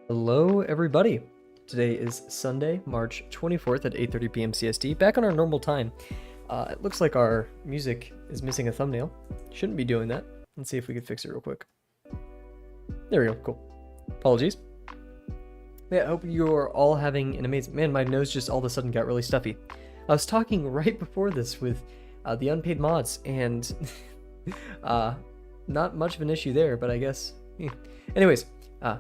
Hello, everybody. Today is Sunday, March 24th at 8:30 p.m. CST. Back on our normal time. It looks like our music is missing a thumbnail. Shouldn't be doing that. Let's see if we can fix it real quick. There we go. Cool. Apologies. Yeah, I hope you're all having an amazing... Man, my nose just all of a sudden got really stuffy. I was talking right before this with the unpaid mods, and not much of an issue there, but I guess... Anyways,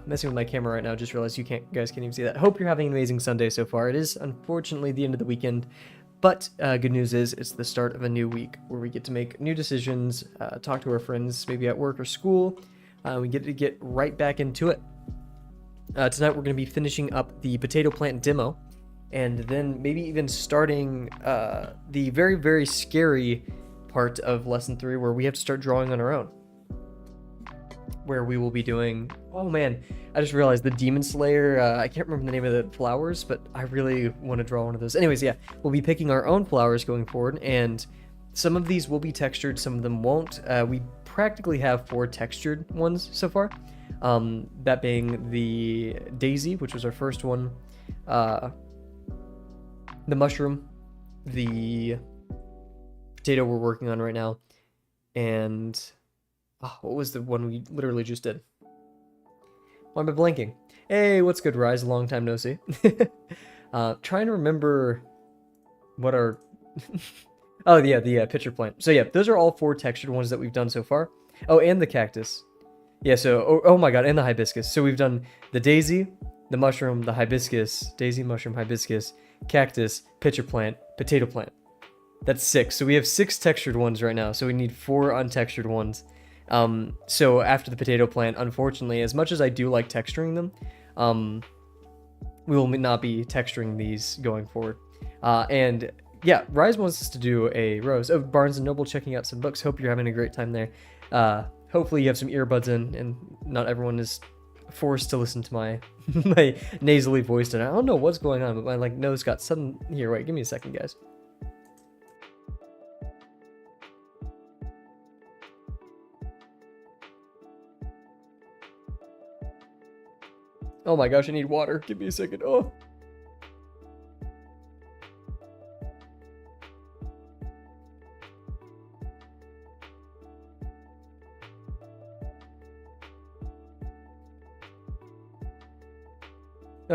messing with my camera right now, just realized you guys can't even see that. Hope you're having an amazing Sunday so far. It is unfortunately the end of the weekend, but good news is it's the start of a new week where we get to make new decisions, talk to our friends, maybe at work or school. We get to get right back into it. Tonight we're going to be finishing up the potato plant demo, and then maybe even starting the very, very scary part of lesson 3 where we have to start drawing on our own. Where we will be doing, oh man, I just realized the Demon Slayer, I can't remember the name of the flowers, but I really want to draw one of those. Anyways, yeah, we'll be picking our own flowers going forward, and some of these will be textured, some of them won't. We practically have 4 textured ones so far, that being the daisy, which was our first one, the mushroom, the potato we're working on right now, and... Oh, what was the one we literally just did? Why am I blanking? Hey, what's good, Rise? Long time no see. Trying to remember what our... oh, yeah, the pitcher plant. So yeah, those are all 4 textured ones that we've done so far. Oh, and the cactus. Yeah, so... Oh my god, and the hibiscus. So we've done the daisy, the mushroom, the hibiscus, daisy, mushroom, hibiscus, cactus, pitcher plant, potato plant. That's 6. So we have 6 textured ones right now, so we need 4 untextured ones. So after the potato plant, unfortunately, as much as I do like texturing them, we will not be texturing these going forward. And yeah, Rise wants us to do a rose. Oh, Barnes & Noble checking out some books. Hope you're having a great time there. Hopefully you have some earbuds in and not everyone is forced to listen to my my nasally voice. And I don't know what's going on, but my nose got sudden... Here, wait, give me a second, guys. Oh my gosh, I need water. Give me a second. Oh.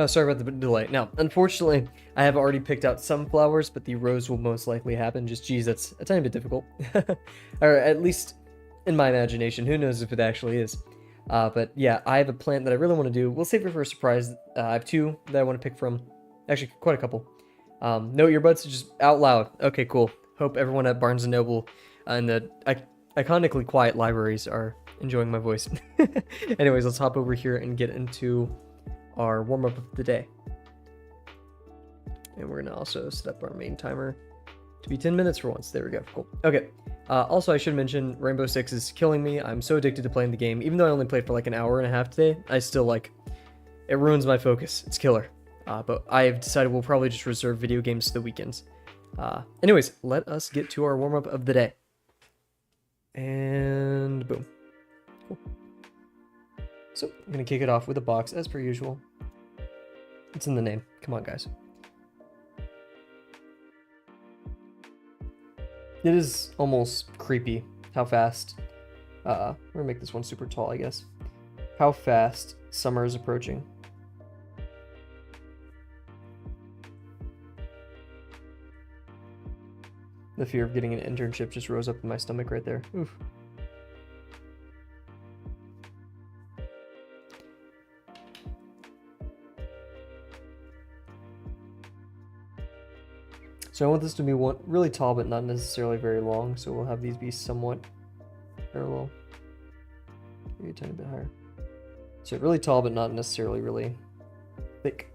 Sorry about the delay. Now, unfortunately, I have already picked out some flowers, but the rose will most likely happen. Just, geez, that's a tiny bit difficult. Or at least in my imagination. Who knows if it actually is. But yeah, I have a plant that I really want to do. We'll save it for a surprise. I have 2 that I want to pick from. Actually, quite a couple. No earbuds, just out loud. Okay, cool. Hope everyone at Barnes & Noble and the iconically quiet libraries are enjoying my voice. Anyways, let's hop over here and get into our warm-up of the day. And we're going to also set up our main timer to be 10 minutes for once. There we go. Cool. Okay. Also, I should mention, Rainbow Six is killing me. I'm so addicted to playing the game. Even though I only played for like an hour and a half today, I still it ruins my focus. It's killer. But I've decided we'll probably just reserve video games to the weekends. Anyways, let us get to our warm-up of the day. And boom. Cool. So, I'm going to kick it off with a box, as per usual. It's in the name. Come on, guys. It is almost creepy how fast, we're gonna make this one super tall, I guess, how fast summer is approaching. The fear of getting an internship just rose up in my stomach right there. Oof. So I want this to be one really tall, but not necessarily very long. So we'll have these be somewhat parallel. Maybe a tiny bit higher. So really tall, but not necessarily really thick.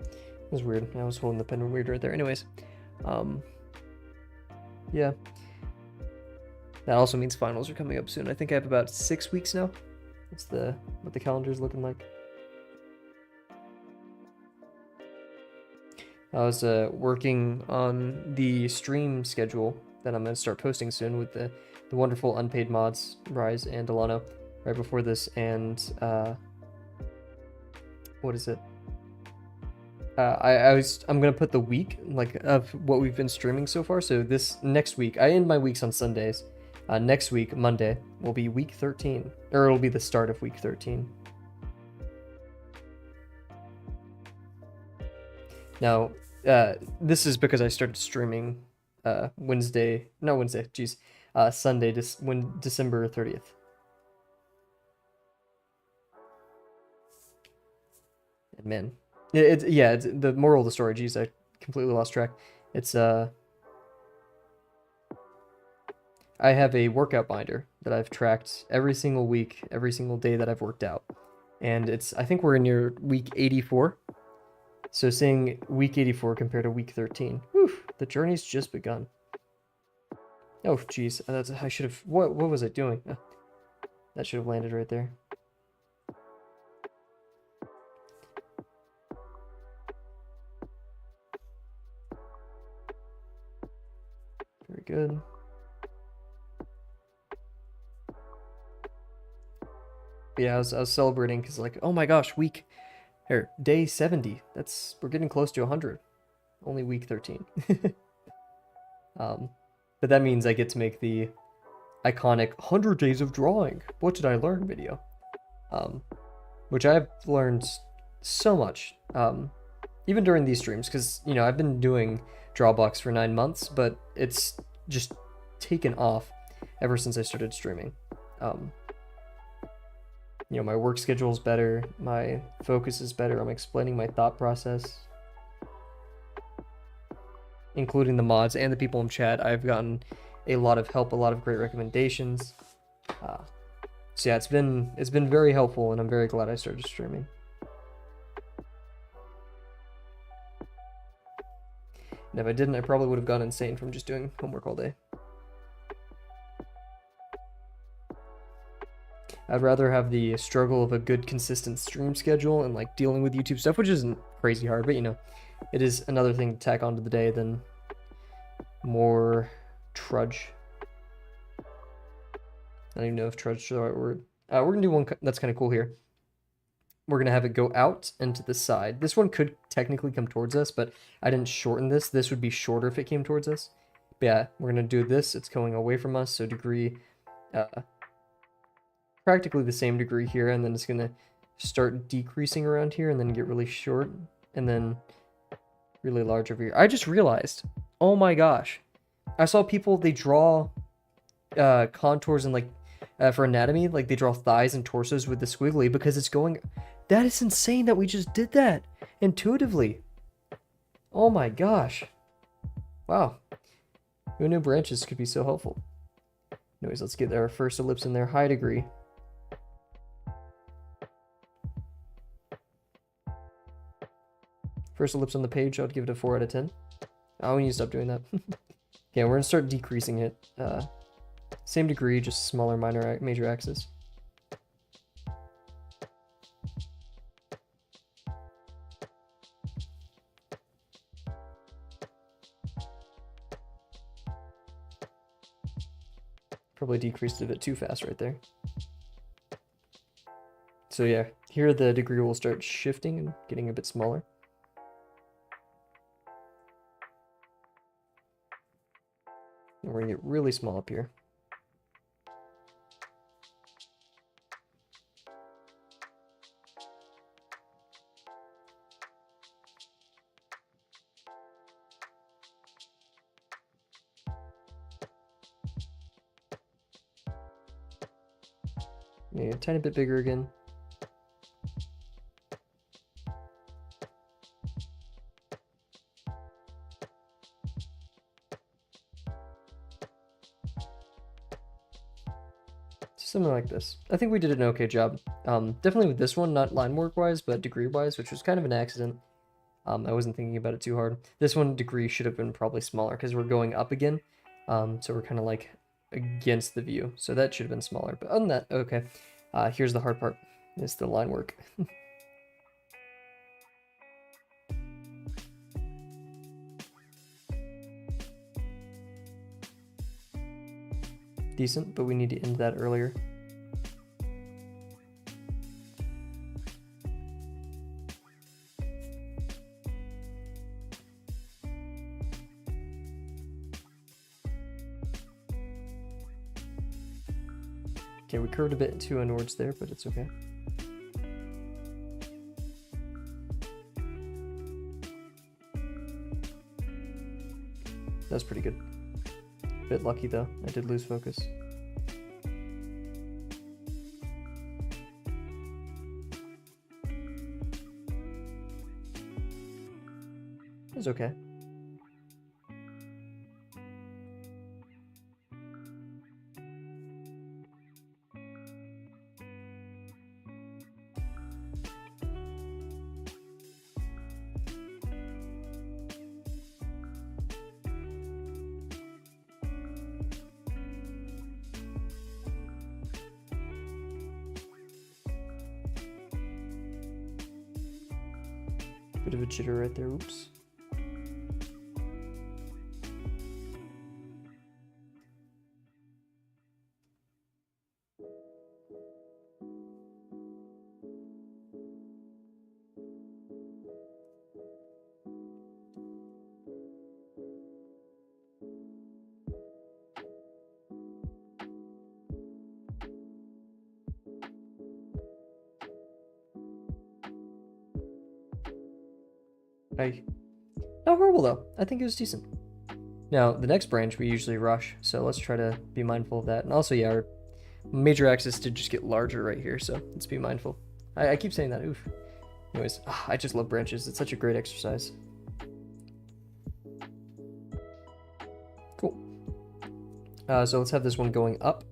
It was weird. I was holding the pen weird right there. Anyways, yeah. That also means finals are coming up soon. I think I have about 6 weeks now. That's what the calendar is looking like. I was working on the stream schedule that I'm going to start posting soon with the wonderful unpaid mods, Rise and Delano, right before this, and what is it? I'm gonna put the week like of what we've been streaming so far. So this next week, I end my weeks on Sundays. Next week, Monday, will be week 13, or it'll be the start of week 13. Now, this is because I started streaming Sunday, December 30th. And man, it's the moral of the story. Geez, I completely lost track. It's I have a workout binder that I've tracked every single week, every single day that I've worked out, and I think we're near week 84. So seeing week 84 compared to week 13, whew, the journey's just begun. Oh, geez, I should have. What was I doing? That should have landed right there. Very good. Yeah, I was celebrating because like, oh my gosh, day 70. We're getting close to 100. Only week 13. But that means I get to make the iconic 100 days of drawing. What did I learn video? Which I've learned so much. Even during these streams, because I've been doing Drawbox for 9 months, but it's just taken off ever since I started streaming. My work schedule is better, my focus is better, I'm explaining my thought process, including the mods and the people in chat. I've gotten a lot of help, a lot of great recommendations. So yeah, it's been very helpful, and I'm very glad I started streaming. And if I didn't, I probably would have gone insane from just doing homework all day. I'd rather have the struggle of a good, consistent stream schedule and like dealing with YouTube stuff, which isn't crazy hard, but it is another thing to tack onto the day than more trudge. I don't even know if trudge is the right word. We're gonna do one that's kind of cool here. We're gonna have it go out and to the side. This one could technically come towards us, but I didn't shorten this. This would be shorter if it came towards us. But yeah, we're gonna do this. It's going away from us, so degree, practically the same degree here, and then it's gonna start decreasing around here, and then get really short, and then really large over here. I just realized, oh my gosh, I saw people, they draw contours and like for anatomy, like they draw thighs and torsos with the squiggly because it's going. That is insane that we just did that intuitively. Oh my gosh. Wow. Who knew branches could be so helpful? Anyways, let's get our first ellipse in there. High degree. First ellipse on the page, I'd give it a 4 out of 10. Oh, we need to stop doing that. Yeah, we're going to start decreasing it. Same degree, just smaller major axis. Probably decreased it a bit too fast right there. So yeah, here the degree will start shifting and getting a bit smaller. And we're gonna get really small up here. Maybe a tiny bit bigger again. Something like this. I think we did an okay job. Definitely with this one, not line work wise, but degree wise, which was kind of an accident. I wasn't thinking about it too hard. This one degree should have been probably smaller because we're going up again. So we're kind of like against the view. So that should have been smaller. But other than that, okay. Here's the hard part. It's the line work. decent, but we need to end that earlier. Okay, we curved a bit too inwards there, but it's okay. That's pretty good. Bit lucky though, I did lose focus. It was okay. Bit of a jitter right there, oops. Not horrible though. I think it was decent. Now, the next branch we usually rush, so let's try to be mindful of that. And also, yeah, our major axis did just get larger right here, so let's be mindful. I keep saying that, oof. Anyways, I just love branches. It's such a great exercise. Cool. So let's have this one going up,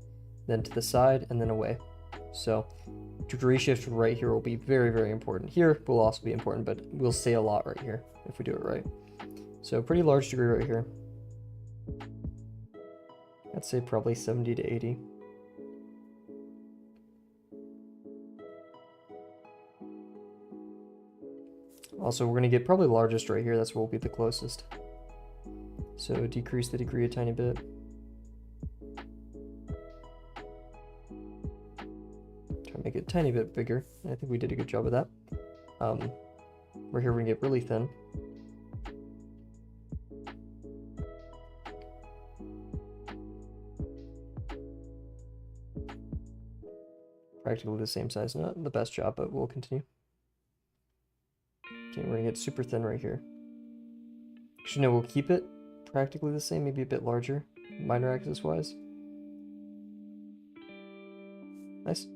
then to the side, and then away. So degree shift right here will be very, very important. Here will also be important, but we'll say a lot right here if we do it right. So pretty large degree right here. I'd say probably 70 to 80. Also, we're going to get probably largest right here. That's where we'll be the closest. So decrease the degree a tiny bit. Try to make it a tiny bit bigger. I think we did a good job of that. Right here we're going to get really thin. Practically the same size. Not the best job, but we'll continue. Okay, we're gonna get super thin right here. Actually, no, we'll keep it practically the same, maybe a bit larger, minor axis wise. Nice.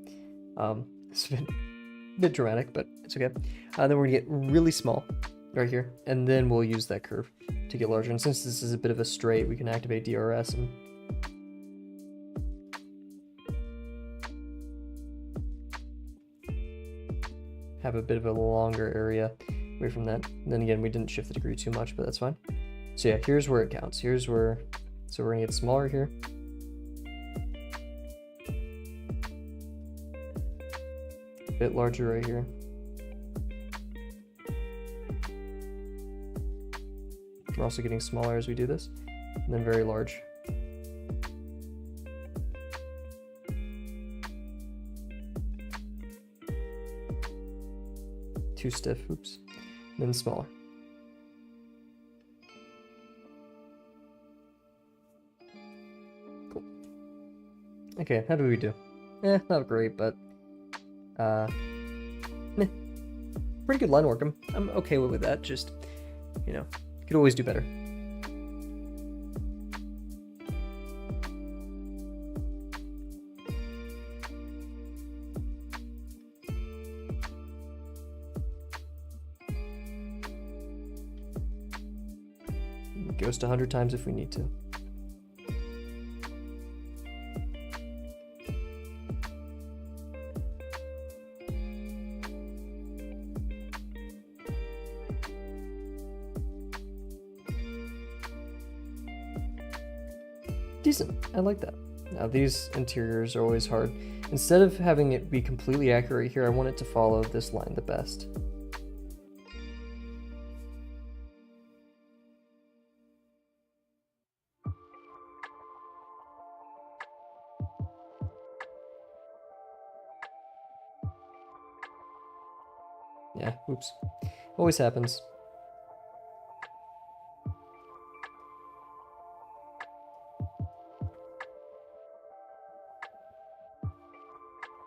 It's a bit dramatic, but it's okay. Then we're gonna get really small right here, and then we'll use that curve to get larger. And since this is a bit of a straight, we can activate DRS and have a bit of a longer area away from that. And then again, we didn't shift the degree too much, but that's fine. So yeah, here's where it counts. Here's where, so we're gonna get smaller here. A bit larger right here. We're also getting smaller as we do this, and then very large. Too stiff, oops. Then smaller. Cool. Okay, how do we do? Not great, but pretty good line work. I'm okay with that. Just, you know, could always do better. Ghost 100 times if we need to. Decent. I like that. Now these interiors are always hard. Instead of having it be completely accurate here, I want it to follow this line the best. Yeah, oops. Always happens.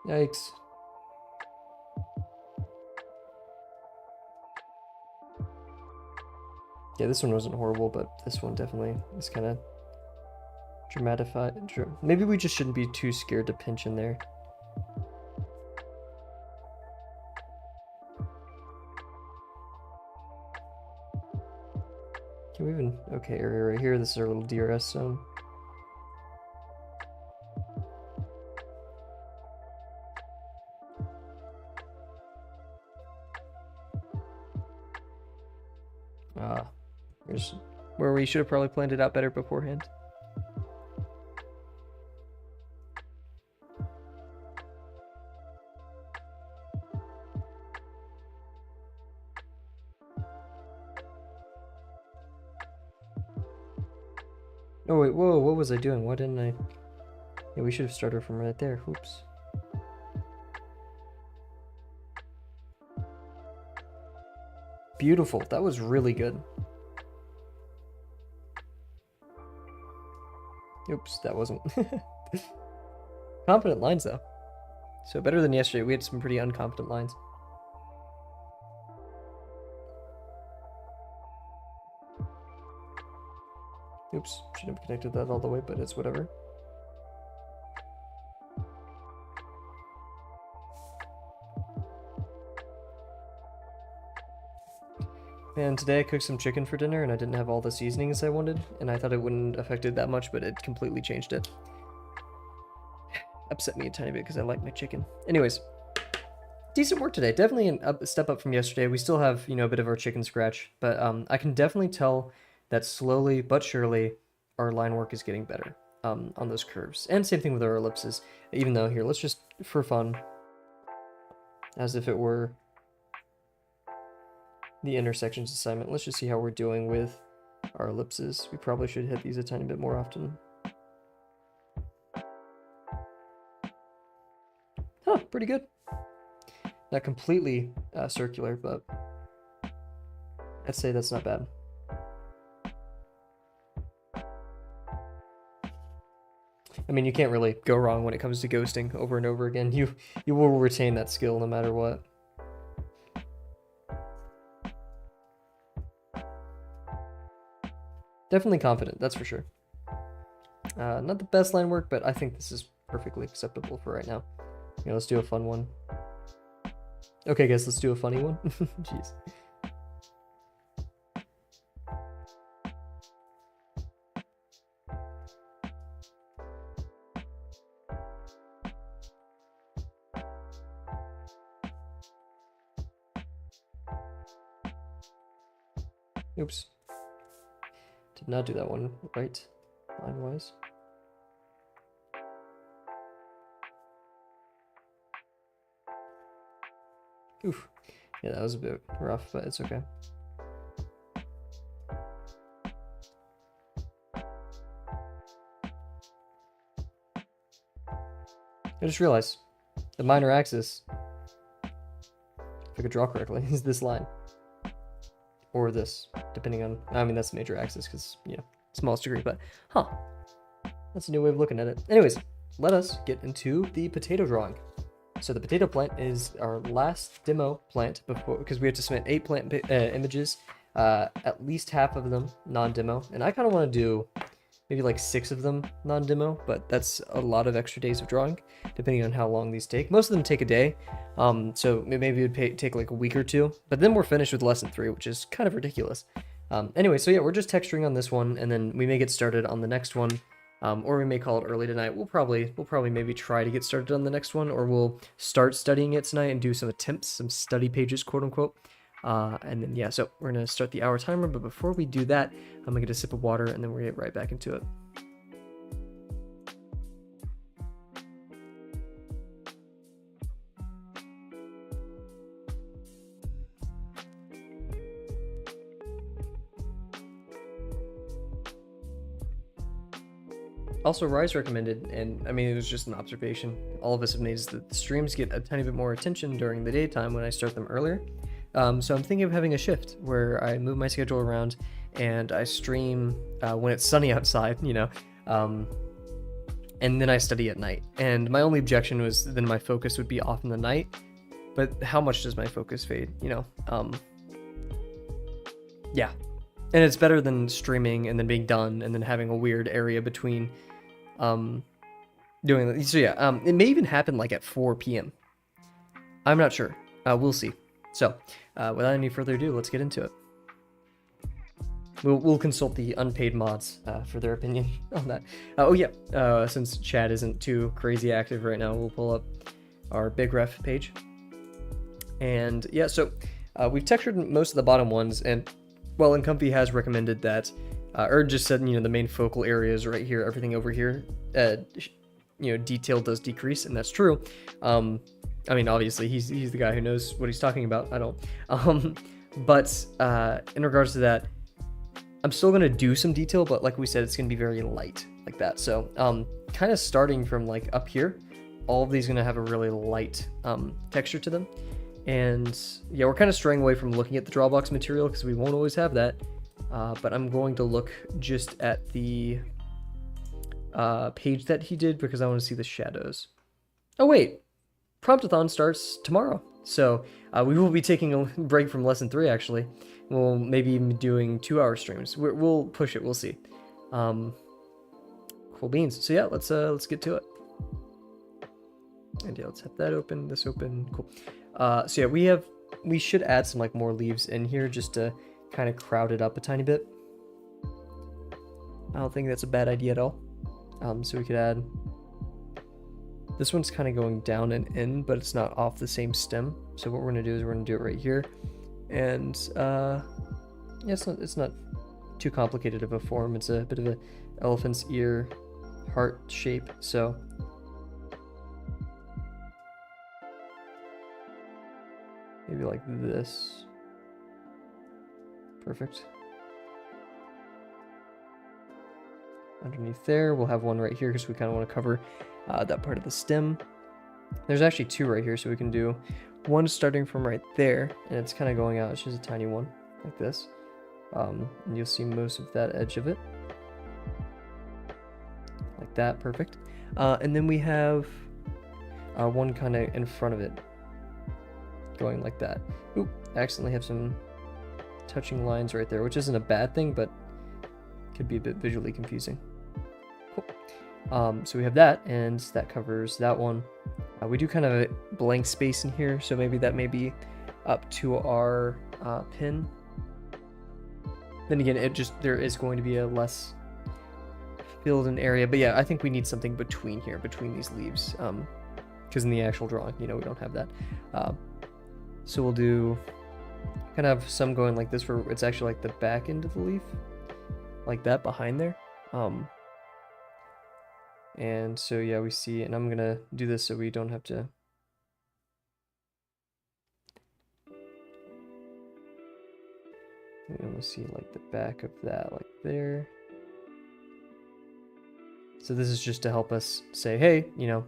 Yikes. Yeah, this one wasn't horrible, but this one definitely is kind of dramatified. Maybe we just shouldn't be too scared to pinch in there. Can we even... Okay, area right here. This is our little DRS zone. Here's where we should have probably planned it out better beforehand. Oh wait, whoa, what was I doing? Why didn't I... Yeah, we should have started from right there. Oops. Beautiful. That was really good. Oops, that wasn't... Confident lines, though. So better than yesterday. We had some pretty uncompetent lines. Oops, shouldn't have connected that all the way, but it's whatever. And today I cooked some chicken for dinner and I didn't have all the seasonings I wanted, and I thought it wouldn't affect it that much, but it completely changed it. Upset me a tiny bit because I like my chicken. Anyways, decent work today. Definitely a step up from yesterday. We still have, you know, a bit of our chicken scratch, but I can definitely tell that slowly but surely our line work is getting better on those curves. And same thing with our ellipses. Even though here, let's just, for fun, as if it were the intersections assignment, let's just see how we're doing with our ellipses. We probably should hit these a tiny bit more often. Huh, pretty good. Not completely circular, but I'd say that's not bad. I mean, you can't really go wrong when it comes to ghosting over and over again. You will retain that skill no matter what. Definitely confident, that's for sure. Not the best line work, but I think this is perfectly acceptable for right now. Yeah, let's do a fun one. Okay, guys, let's do a funny one. Jeez. Oops. Did not do that one right, line-wise. Oof. Yeah, that was a bit rough, but it's okay. I just realized the minor axis, if I could draw correctly, is this line. Or this, depending on, I mean, that's the major axis because, you know, smallest degree, but, huh. That's a new way of looking at it. Anyways, let us get into the potato drawing. So the potato plant is our last demo plant before, because we have to submit 8 plant images, at least half of them non-demo. And I kind of want to do maybe like 6 of them non-demo, but that's a lot of extra days of drawing, depending on how long these take. Most of them take a day, so maybe it would take like a week or 2, but then we're finished with lesson 3, which is kind of ridiculous. Anyway, so yeah, we're just texturing on this one, and then we may get started on the next one, or we may call it early tonight. We'll probably maybe try to get started on the next one, or we'll start studying it tonight and do some attempts, some study pages, quote unquote. And then, yeah, so we're going to start the hour timer, but before we do that, I'm going to get a sip of water, and then we're going to get right back into it. Also, Rise recommended, and I mean, it was just an observation all of us have noticed, that the streams get a tiny bit more attention during the daytime when I start them earlier. So I'm thinking of having a shift where I move my schedule around and I stream when it's sunny outside, and then I study at night. And my only objection was then my focus would be off in the night. But how much does my focus fade? Yeah. And it's better than streaming and then being done and then having a weird area between doing that. So yeah, it may even happen like at 4 p.m. I'm not sure. We'll see. So without any further ado, let's get into it. We'll consult the unpaid mods for their opinion on that. Oh yeah, since chat isn't too crazy active right now, we'll pull up our big ref page. And yeah, so we've textured most of the bottom ones, and well, Uncomfy has recommended that, or just said, the main focal areas right here, everything over here, detail does decrease, and that's true. I mean, obviously, he's the guy who knows what he's talking about. I don't. But in regards to that, I'm still going to do some detail, but like we said, it's going to be very light like that. So kind of starting from like up here, all of these are going to have a really light texture to them. And yeah, we're kind of straying away from looking at the drawbox material because we won't always have that. But I'm going to look just at the page that he did because I want to see the shadows. Oh wait, Promptathon starts tomorrow. So we will be taking a break from lesson 3 actually. We'll maybe even be doing 2-hour streams. We'll push it, we'll see. Cool beans. So yeah, let's get to it. And yeah, let's have that open, this open, cool. So yeah, we should add some like more leaves in here just to kind of crowd it up a tiny bit. I don't think that's a bad idea at all. So we could add, this one's kind of going down and in, but it's not off the same stem. So what we're gonna do is we're gonna do it right here. And yeah, it's not too complicated of a form. It's a bit of a elephant's ear heart shape. So maybe like this. Perfect. Underneath there, we'll have one right here because we kind of want to cover that part of the stem. There's actually 2 right here, so we can do one starting from right there, and it's kind of going out. It's just a tiny one like this. And you'll see most of that edge of it. Like that, perfect. And then we have one kind of in front of it, going like that. Oop, I accidentally have some touching lines right there, which isn't a bad thing, but could be a bit visually confusing. Cool. So we have that, and that covers that one. We do kind of a blank space in here, so maybe that may be up to our pin. Then again, there is going to be a less filled in area, but yeah, I think we need something between here, between these leaves, because in the actual drawing, we don't have that. So we'll do kind of some going like this, where it's actually like the back end of the leaf, like that behind there. And so yeah, we see, and I'm gonna do this so we don't have to. We want to see like the back of that, like there. So this is just to help us say, hey, we don't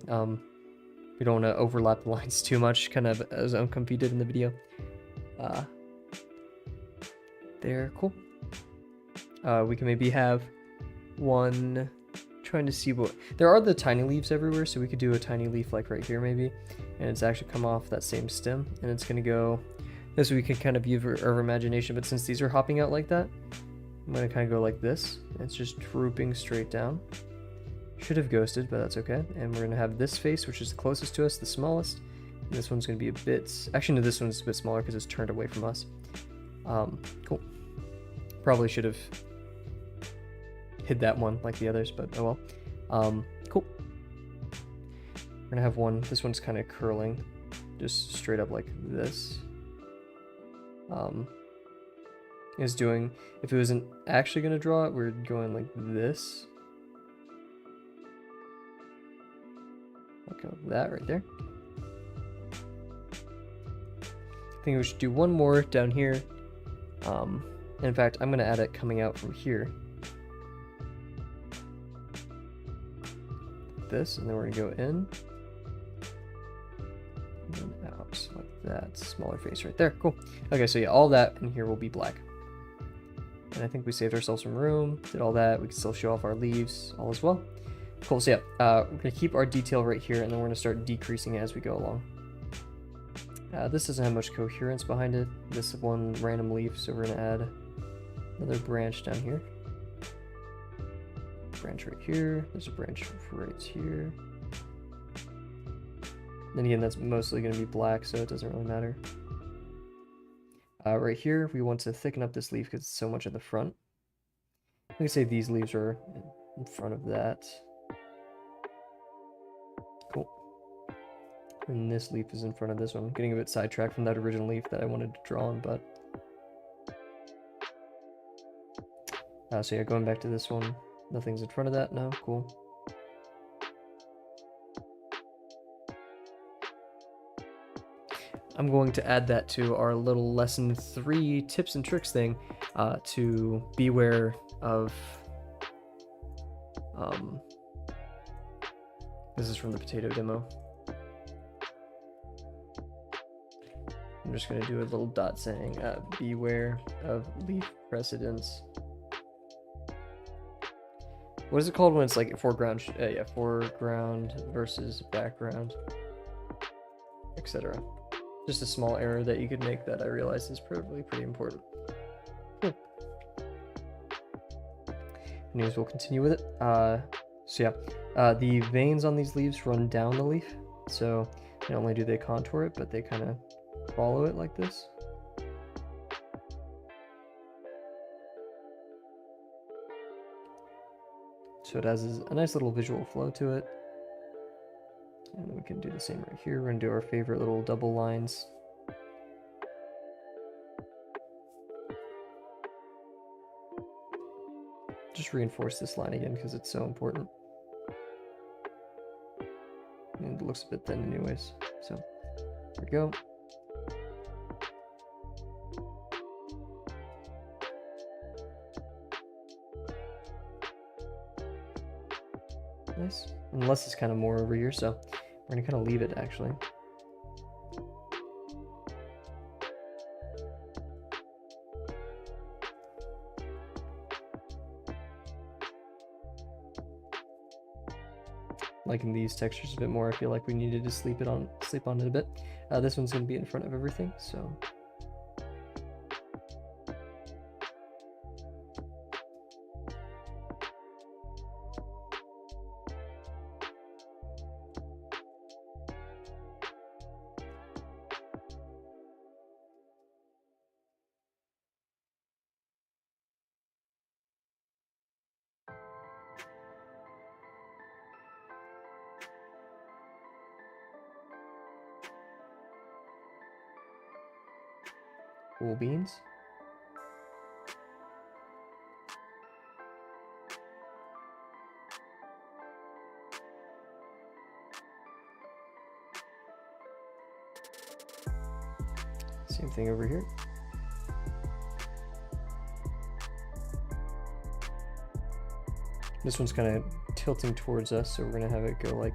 want to overlap the lines too much, kind of as Uncomfy did in the video. There, cool. We can maybe have one, trying to see what, there are the tiny leaves everywhere, so we could do a tiny leaf like right here maybe, and it's actually come off that same stem, and it's going to go, this we can kind of use our imagination, but since these are hopping out like that, I'm going to kind of go like this. It's just drooping straight down. Should have ghosted, but that's okay. And we're going to have this face, which is the closest to us, the smallest. And this one's going to be a bit, actually no, this one's a bit smaller because it's turned away from us. Cool. Probably should have hid that one like the others, but oh well. Cool. We're going to have one, this one's kind of curling, just straight up like this. Is doing, if it wasn't actually going to draw it, we're going like this. Like that right there. I think we should do one more down here. In fact, I'm going to add it coming out from here. Like this, and then we're going to go in. And then out like that smaller face right there. Cool. Okay, so yeah, all that in here will be black. And I think we saved ourselves some room, did all that. We can still show off our leaves, all as well. Cool, so yeah, we're gonna keep our detail right here, and then we're gonna start decreasing it as we go along. This doesn't have much coherence behind it, this one random leaf, so we're gonna add another branch down here. Branch right here, there's a branch right here. Then again, that's mostly gonna be black, so it doesn't really matter. Right here, we want to thicken up this leaf because it's so much at the front. I'm gonna say these leaves are in front of that. Cool. And this leaf is in front of this one. I'm getting a bit sidetracked from that original leaf that I wanted to draw on, but... so yeah, going back to this one. Nothing's in front of that now. Cool. I'm going to add that to our little lesson 3 tips and tricks thing to beware of... this is from the potato demo. I'm just going to do a little dot saying beware of leaf precedence. What is it called when it's like foreground? Yeah, foreground versus background, etc. Just a small error that you could make that I realize is probably pretty important. Cool. Anyways, we'll continue with it. So yeah, the veins on these leaves run down the leaf. So not only do they contour it, but they kind of follow it like this. So it has a nice little visual flow to it. And we can do the same right here. We're going to do our favorite little double lines. Just reinforce this line again because it's so important. And it looks a bit thin anyways. So there we go. Nice. Unless it's kind of more over here, so we're going to kind of leave it actually. Liking these textures a bit more. I feel like we needed to sleep on it a bit. This one's going to be in front of everything, so... Cool beans. Same thing over here. This one's kind of tilting towards us, so we're going to have it go like...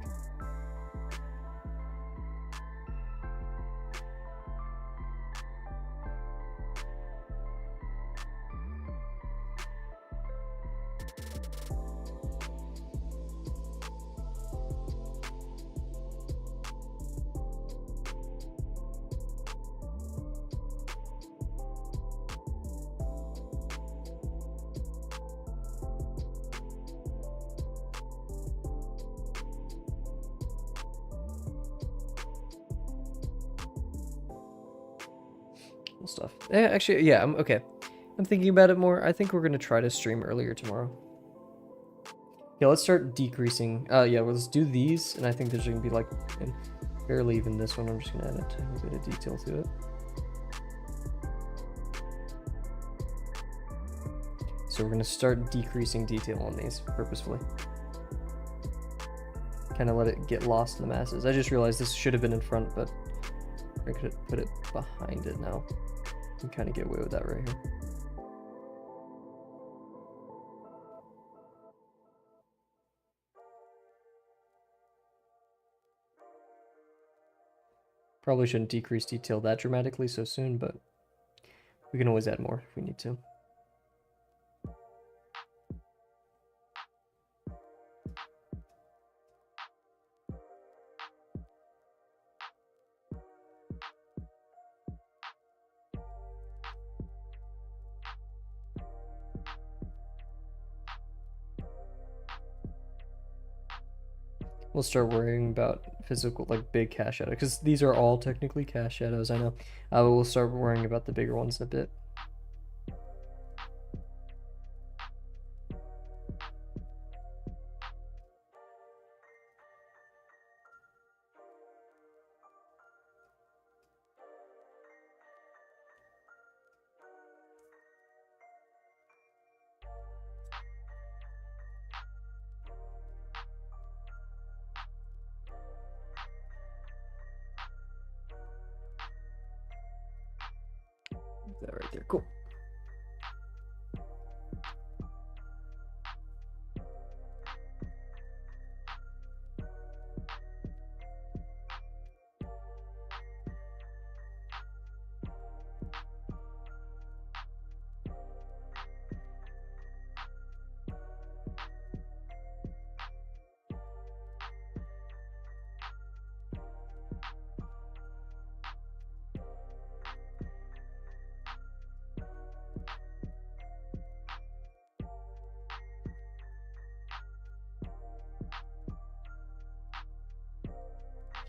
stuff. Actually, yeah, okay. I'm thinking about it more. I think we're gonna try to stream earlier tomorrow. Yeah, let's start decreasing. Yeah, well, let's do these, and I think there's gonna be like barely even this one. I'm just gonna add a tiny bit of detail to it. So we're gonna start decreasing detail on these purposefully. Kind of let it get lost in the masses. I just realized this should have been in front, but I could put it behind it now. You can kind of get away with that right here. Probably shouldn't decrease detail that dramatically so soon, but we can always add more if we need to. We'll start worrying about physical, like big cache shadows, because these are all technically cache shadows, I know. But we'll start worrying about the bigger ones in a bit. That right there, cool.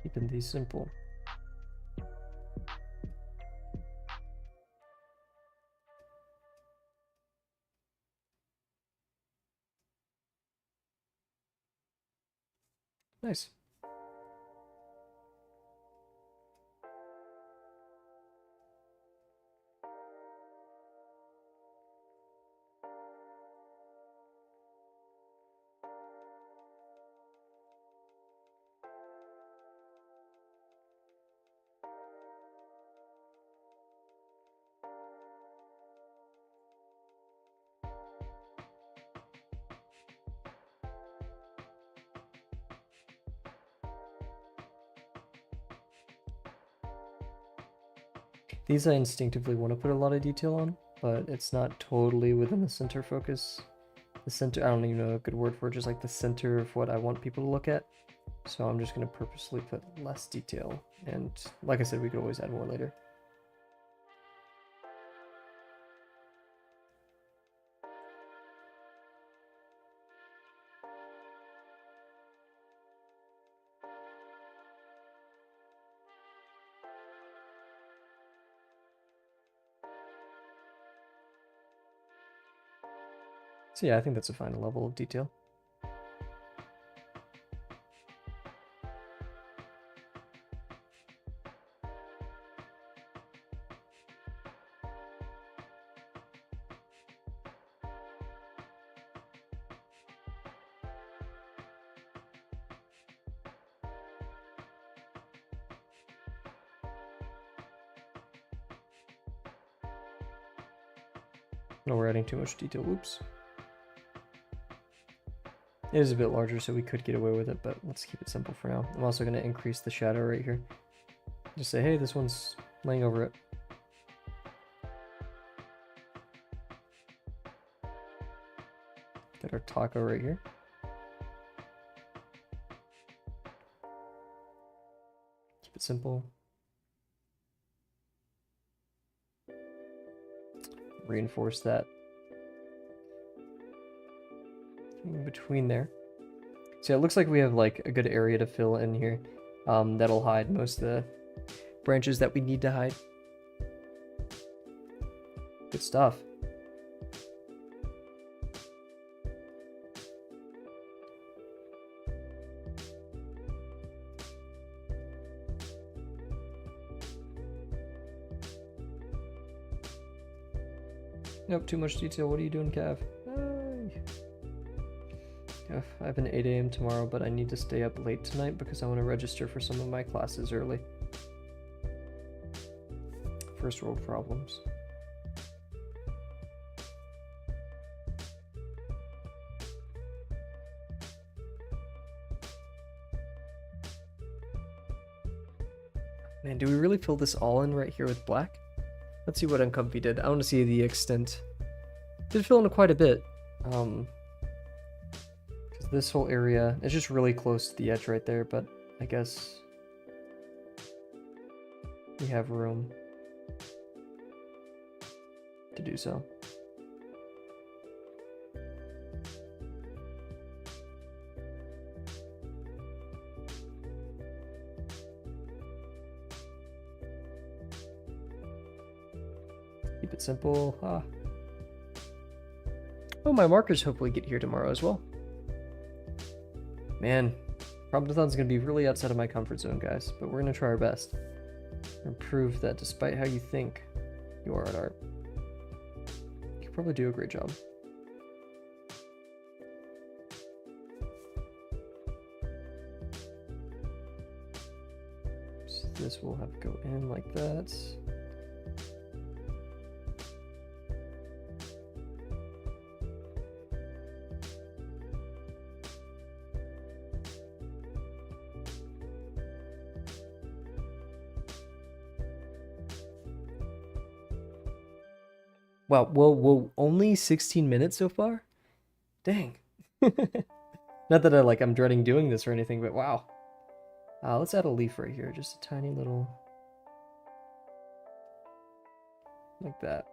Keeping these simple. Nice. These I instinctively want to put a lot of detail on, but it's not totally within the center focus. The center, I don't even know a good word for it, just like the center of what I want people to look at. So I'm just going to purposely put less detail. And like I said, we could always add more later. So yeah, I think that's a fine level of detail. No, we're adding too much detail. Whoops. It is a bit larger, so we could get away with it, but let's keep it simple for now. I'm also going to increase the shadow right here. Just say, hey, this one's laying over it. Get our taco right here. Keep it simple. Reinforce that in between there. So it looks like we have like a good area to fill in here. That'll hide most of the branches that we need to hide. Good stuff. Nope, too much detail. What are you doing, Cav? I have an 8 a.m. tomorrow, but I need to stay up late tonight because I want to register for some of my classes early. First world problems. Man, do we really fill this all in right here with black? Let's see what Uncomfy did. I want to see the extent. Did fill in quite a bit. Because this whole area is just really close to the edge right there, but I guess we have room to do so. Keep it simple. Oh, my markers hopefully get here tomorrow as well. Man, Promptathon's gonna be really outside of my comfort zone, guys, but we're gonna try our best and prove that despite how you think you are at art, you can probably do a great job. So this will have to go in like that. Wow, whoa, only 16 minutes so far? Dang. Not that I'm dreading doing this or anything, but wow. Let's add a leaf right here, just a tiny little, like that.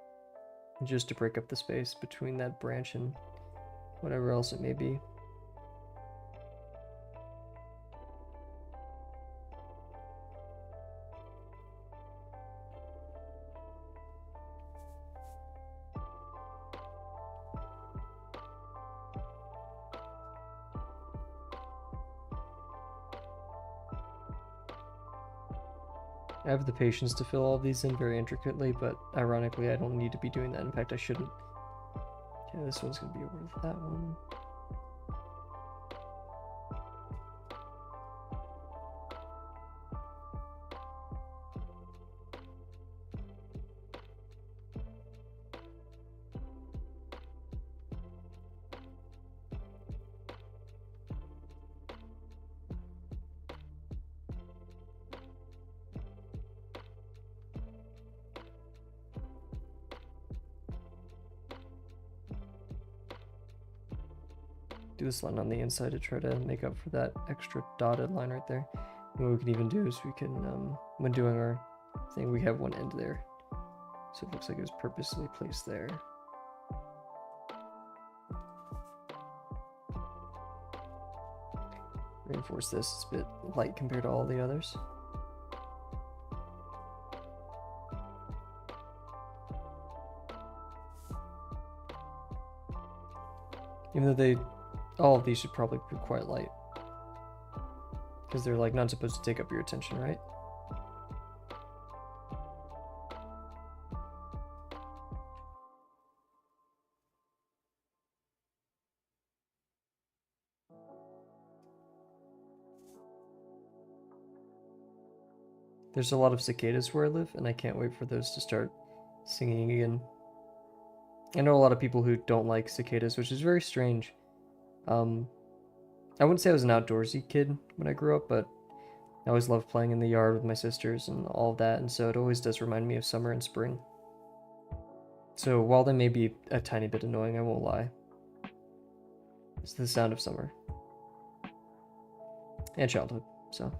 Just to break up the space between that branch and whatever else it may be. I have the patience to fill all of these in very intricately, but ironically I don't need to be doing that. In fact, I shouldn't. Okay, this one's gonna be over that one. Do this line on the inside to try to make up for that extra dotted line right there. And what we can even do is we can, when doing our thing, we have one end there. So it looks like it was purposely placed there. Reinforce this, it's a bit light compared to all the others. Even though all of these should probably be quite light. Because they're not supposed to take up your attention, right? There's a lot of cicadas where I live, and I can't wait for those to start singing again. I know a lot of people who don't like cicadas, which is very strange. I wouldn't say I was an outdoorsy kid when I grew up, but I always loved playing in the yard with my sisters and all of that, and so it always does remind me of summer and spring. So while they may be a tiny bit annoying, I won't lie. It's the sound of summer. And childhood, so.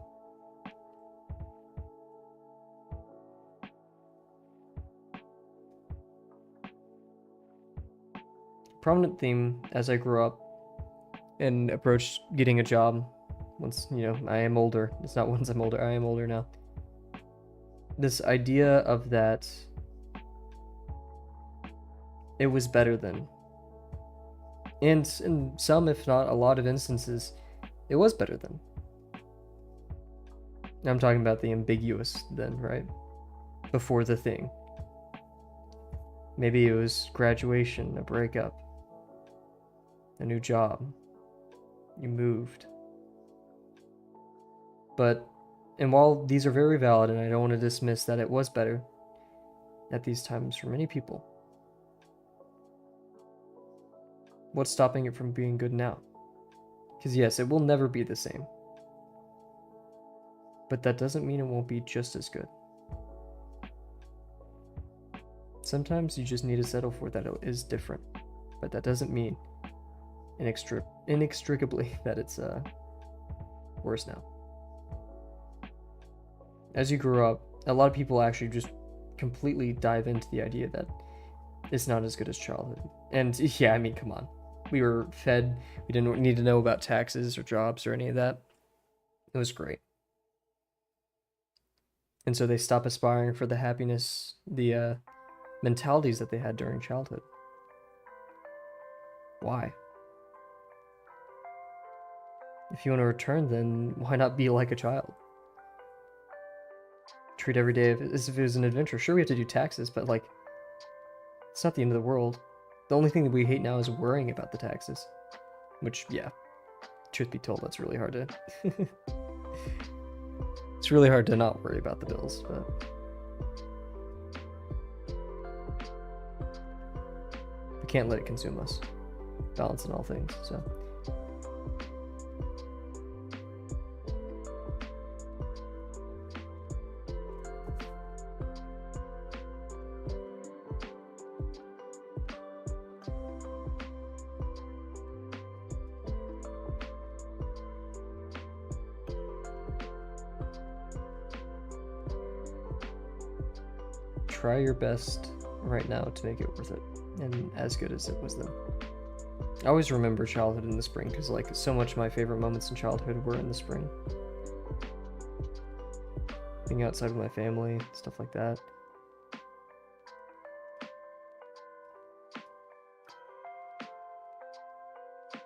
Prominent theme as I grew up and approached getting a job once, I am older. It's not once I'm older, I am older now. This idea of that it was better than. And in some, if not a lot of instances, it was better than. I'm talking about the ambiguous then, right? Before the thing. Maybe it was graduation, a breakup, a new job. You moved. And while these are very valid, and I don't want to dismiss that it was better at these times for many people, what's stopping it from being good now? Because yes, it will never be the same. but that doesn't mean it won't be just as good. Sometimes you just need to settle for that it is different, but that doesn't mean inextricably that it's worse now. As you grow up, a lot of people actually just completely dive into the idea that it's not as good as childhood. And yeah, I mean, come on. We were fed, we didn't need to know about taxes or jobs or any of that. It was great. And so they stop aspiring for the happiness, the mentalities that they had during childhood. Why? If you want to return, then why not be like a child? Treat every day as if it was an adventure. Sure, we have to do taxes, but like, it's not the end of the world. The only thing that we hate now is worrying about the taxes. Which, yeah, truth be told, that's really hard to... It's really hard to not worry about the bills, but... we can't let it consume us. Balance in all things, so... Try your best right now to make it worth it, and as good as it was then. I always remember childhood in the spring, because like so much of my favorite moments in childhood were in the spring. Being outside with my family, stuff like that.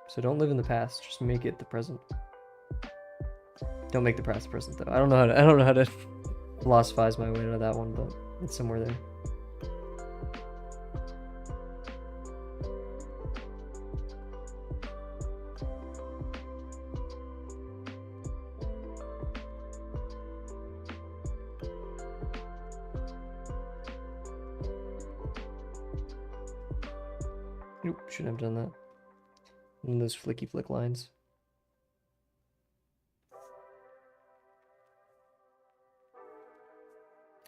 So don't live in the past, just make it the present. Don't make the past the present though. I don't know how to philosophize my way out of that one, but it's somewhere there. Nope, shouldn't have done that. One of those flicky flick lines.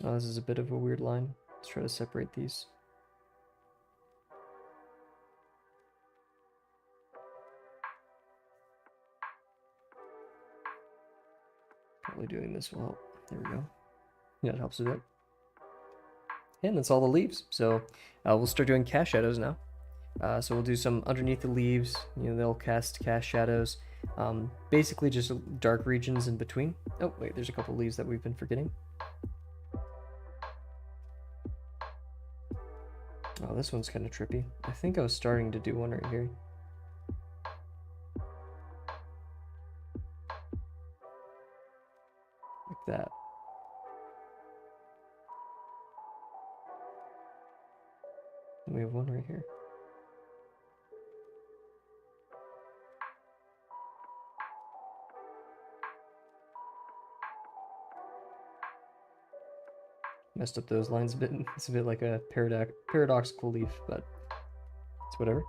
Oh, this is a bit of a weird line. Let's try to separate these. Probably doing this will help. There we go. Yeah, it helps a bit. And that's all the leaves. So we'll start doing cast shadows now. So we'll do some underneath the leaves. You know, they'll cast shadows. Basically just dark regions in between. Oh, wait, there's a couple leaves that we've been forgetting. Oh, this one's kind of trippy. I think I was starting to do one right here. Like that. And we have one right here. Messed up those lines a bit. It's a bit like a paradoxical leaf, but it's whatever.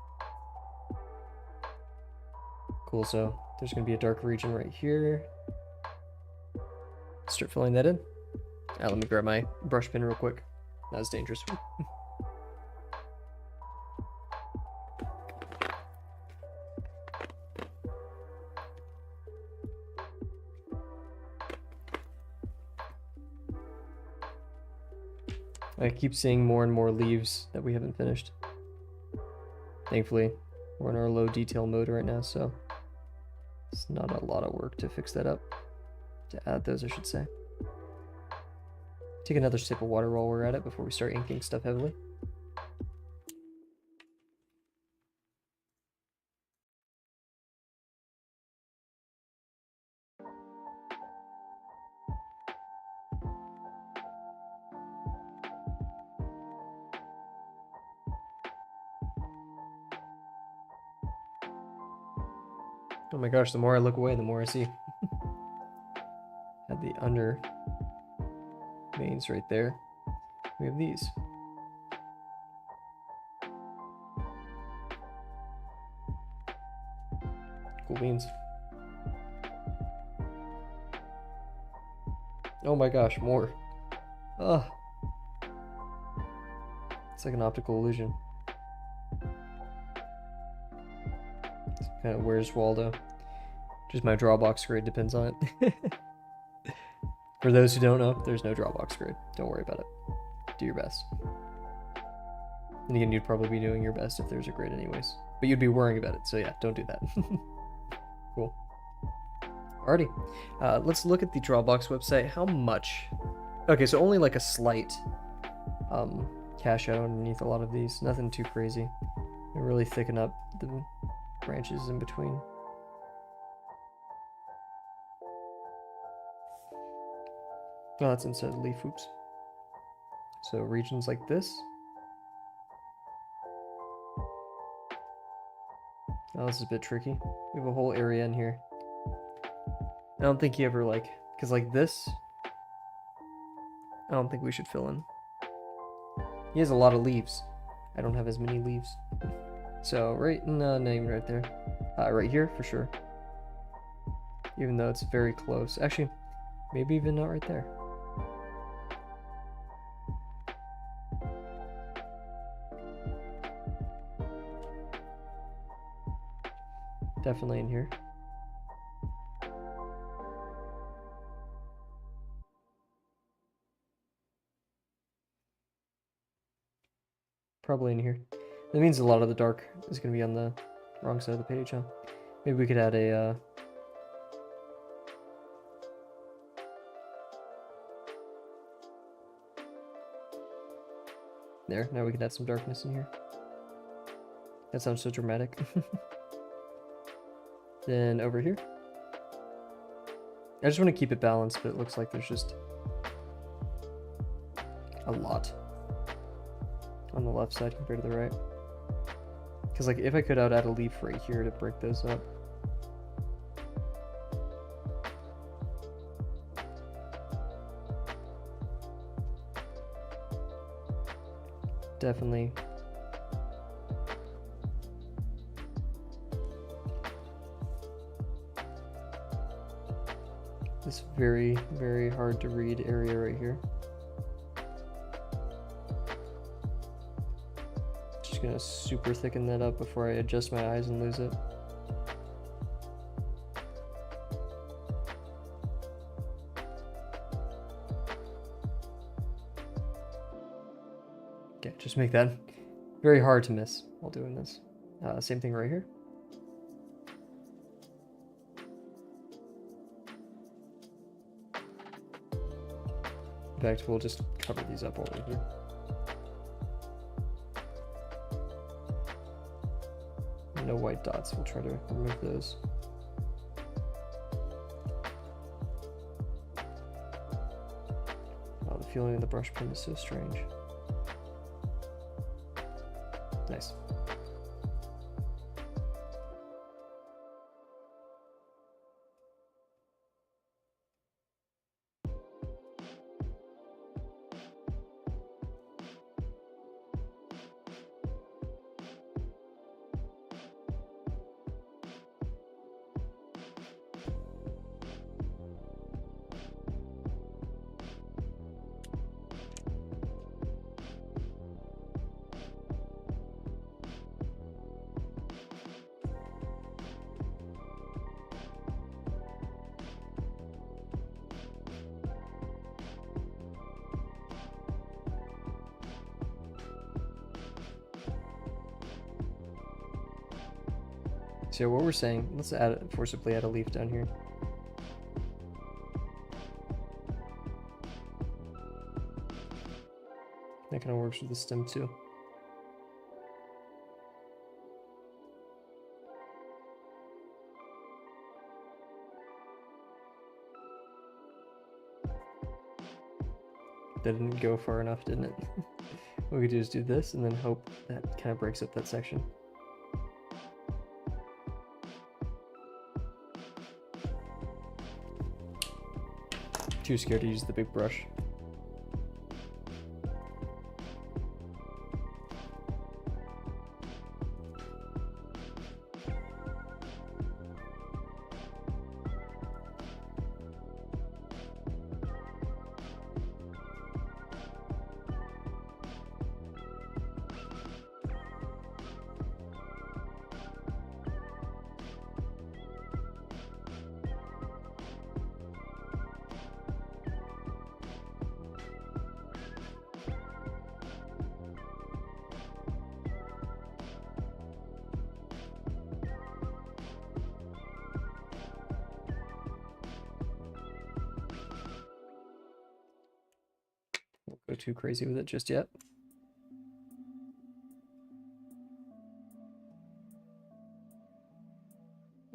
Cool, so there's going to be a dark region right here. Start filling that in. Let me grab my brush pen real quick. That was dangerous. I keep seeing more and more leaves that we haven't finished. Thankfully, we're in our low detail mode right now, so it's not a lot of work to fix that up. To add those, I should say. Take another sip of water while we're at it before we start inking stuff heavily. Oh my gosh, the more I look away, the more I see. Had the under veins right there. We have these. Cool beans. Oh my gosh, more. Ugh. It's like an optical illusion. Kind of where's Waldo? Just my drawbox grade depends on it. For those who don't know, there's no drawbox grade. Don't worry about it. Do your best. And again, you'd probably be doing your best if there's a grade anyways. But you'd be worrying about it, so yeah, don't do that. Cool. Alrighty. Let's look at the drawbox website. How much? Okay, so only like a slight cash out underneath a lot of these. Nothing too crazy. They really thicken up the branches in between. Oh, that's inside the leaf. Oops. So regions like this. Oh, this is a bit tricky. We have a whole area in here. I don't think you ever like, because like this, I don't think we should fill in. He has a lot of leaves. I don't have as many leaves. So right, no, not even right there. Right here for sure. Even though it's very close. Actually, maybe even not right there. Definitely in here. Probably in here. That means a lot of the dark is going to be on the wrong side of the page, huh? Maybe we could add a... There, now we can add some darkness in here. That sounds so dramatic. Then over here. I just want to keep it balanced, but it looks like there's just a lot on the left side compared to the right. Because like if I could, I'd add a leaf right here to break those up. Definitely. This very, very hard to read area right here. Just gonna super thicken that up before I adjust my eyes and lose it. Okay, just make that very hard to miss while doing this. Same thing right here. In fact, we'll just cover these up all over here. No white dots, we'll try to remove those. Oh, the feeling of the brush pen is so strange. Nice. So what we're saying, let's forcibly add a leaf down here. That kind of works with the stem too. That didn't go far enough, didn't it? What we could do is do this and then hope that kind of breaks up that section. Too scared to use the big brush. go too crazy with it just yet.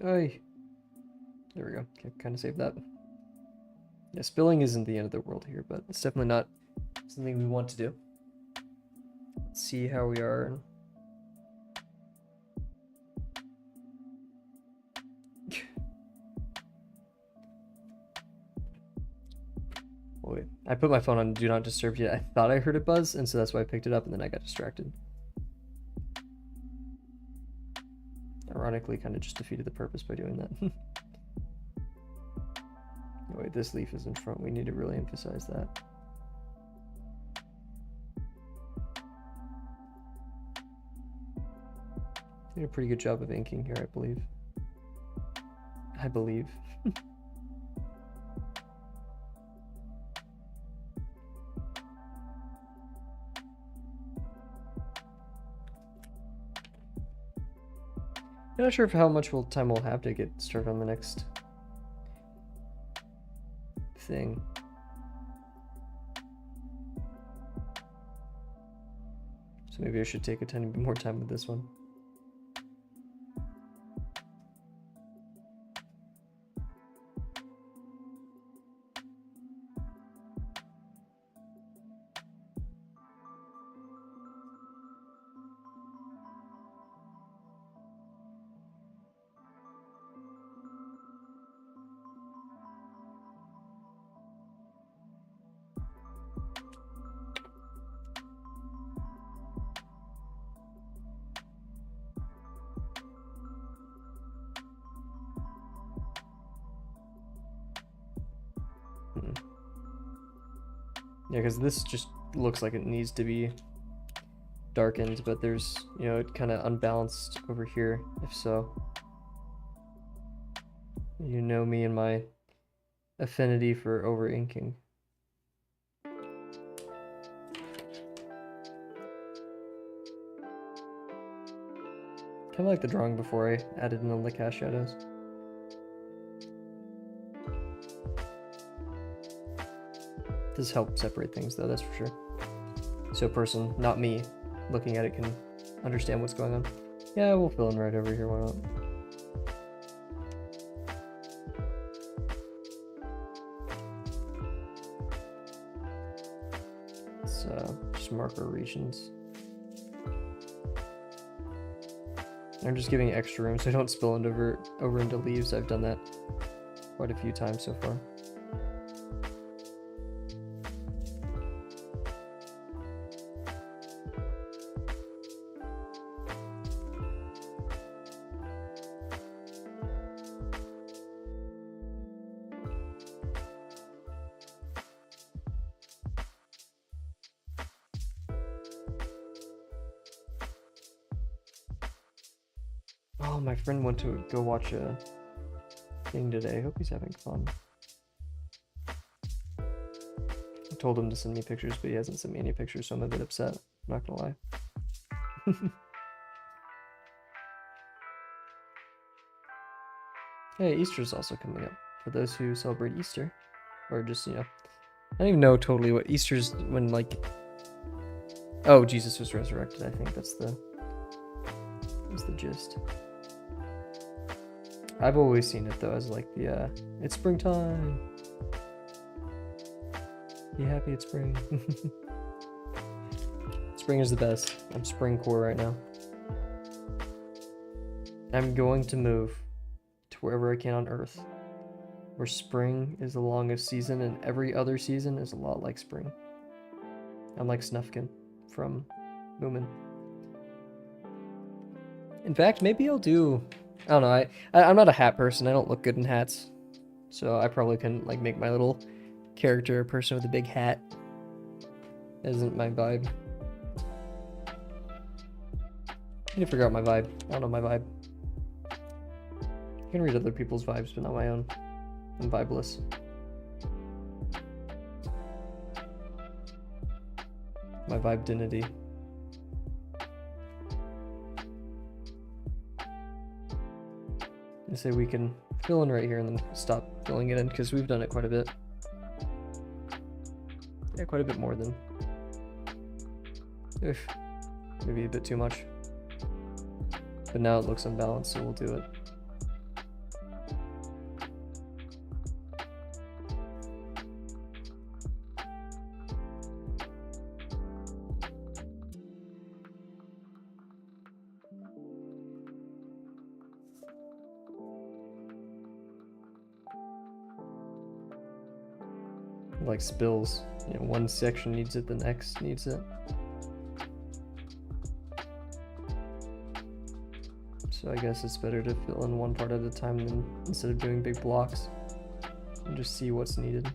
Oy. There we go. Okay, kind of saved that. Yeah, spilling isn't the end of the world here, but it's definitely not something we want to do. Let's see how we are. Wait, I put my phone on Do Not Disturb yet. I thought I heard it buzz, and so that's why I picked it up, and then I got distracted. Ironically, kind of just defeated the purpose by doing that. Wait, this leaf is in front. We need to really emphasize that. Did a pretty good job of inking here, I believe. I believe. I'm not sure how much time we'll have to get started on the next thing. So maybe I should take a tiny bit more time with this one. Yeah, because this just looks like it needs to be darkened, but there's, you know, it kind of unbalanced over here, if so. You know me and my affinity for over-inking. Kind of like the drawing before I added in all the cast shadows. Does help separate things though, that's for sure. So a person, not me, looking at it can understand what's going on. Yeah, we'll fill in right over here, why not? Let's just mark our regions. I'm just giving extra room so I don't spill over into leaves. I've done that quite a few times so far. Oh, my friend went to go watch a thing today. I hope he's having fun. I told him to send me pictures, but he hasn't sent me any pictures, so I'm a bit upset. I'm not gonna lie. Hey, Easter's also coming up for those who celebrate Easter. Or just, you know, I don't even know totally what Easter's when, like, oh, Jesus was resurrected. I think that's the gist. I've always seen it though as like the it's springtime. Be happy it's spring. Spring is the best. I'm spring core right now. I'm going to move to wherever I can on Earth, where spring is the longest season and every other season is a lot like spring. Unlike Snufkin from Moomin. In fact, maybe I'll do, I don't know, I'm not a hat person. I don't look good in hats. So I probably couldn't like make my little character a person with a big hat. That isn't my vibe. I need to figure out my vibe. I don't know my vibe. I can read other people's vibes, but not my own. I'm vibeless. My vibe-dinity. I say we can fill in right here and then stop filling it in because we've done it quite a bit. Yeah, quite a bit more than Oof, maybe a bit too much. But now it looks unbalanced, so we'll do it. Like spills, you know, one section needs it, the next needs it. So I guess it's better to fill in one part at a time than instead of doing big blocks and just see what's needed.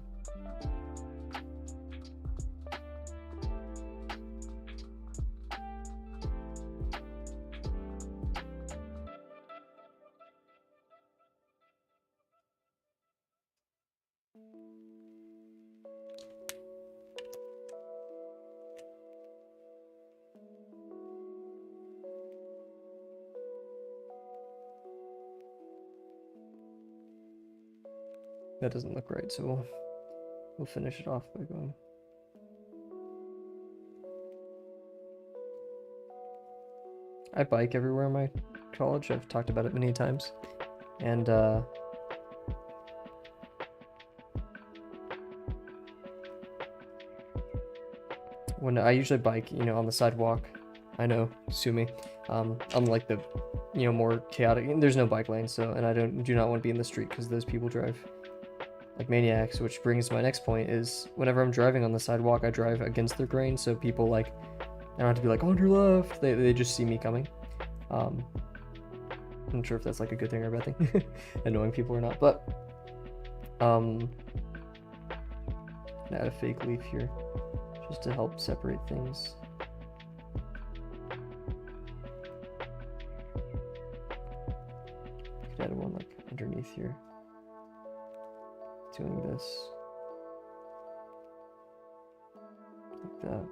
That doesn't look right, so we'll finish it off by going. I bike everywhere in my college. I've talked about it many times. And when I usually bike, you know, on the sidewalk, I know, sue me. Unlike the, you know, more chaotic, there's no bike lane, so, and I do not want to be in the street because those people drive like maniacs, which brings my next point is whenever I'm driving on the sidewalk, I drive against the grain, so people like, I don't have to be like, on your left, they just see me coming. I'm not sure if that's like a good thing or a bad thing, annoying people or not, but, add a fake leaf here, just to help separate things. Could add one like underneath here. Doing this like that.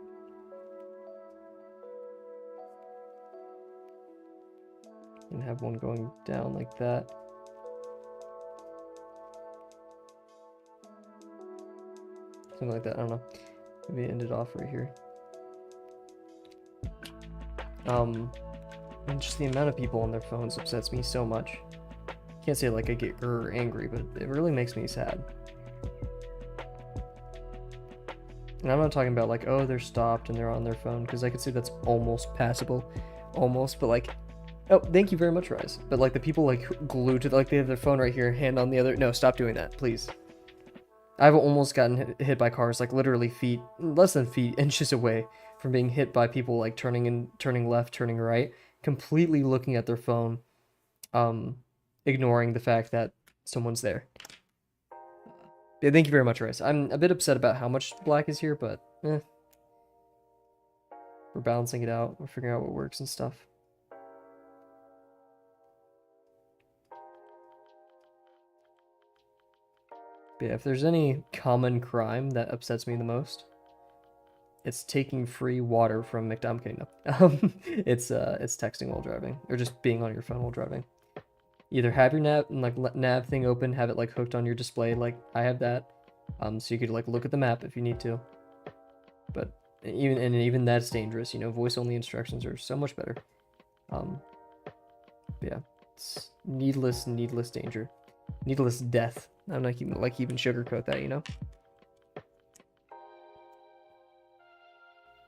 And have one going down like that. Something like that, I don't know. Maybe end it off right here. And just the amount of people on their phones upsets me so much. Can't say like I get angry, but it really makes me sad. And I'm not talking about like, oh, they're stopped and they're on their phone, because I could say that's almost passable, almost, but like, oh, thank you very much, Rise. But like the people like glued to, like they have their phone right here, hand on the other, no, stop doing that, please. I've almost gotten hit by cars, like literally feet, less than feet, inches away from being hit by people like turning left, turning right, completely looking at their phone, ignoring the fact that someone's there. Yeah, thank you very much, Rice. I'm a bit upset about how much black is here, but we're balancing it out. We're figuring out what works and stuff. But yeah, if there's any common crime that upsets me the most, it's taking free water from McDonald's. Okay, no. It's texting while driving, or just being on your phone while driving. Either have your nav thing open, have it like hooked on your display, like I have that, so you could like look at the map if you need to. But even that's dangerous, you know. Voice only instructions are so much better. Yeah, it's needless danger, needless death. I'm not even sugarcoat that, you know.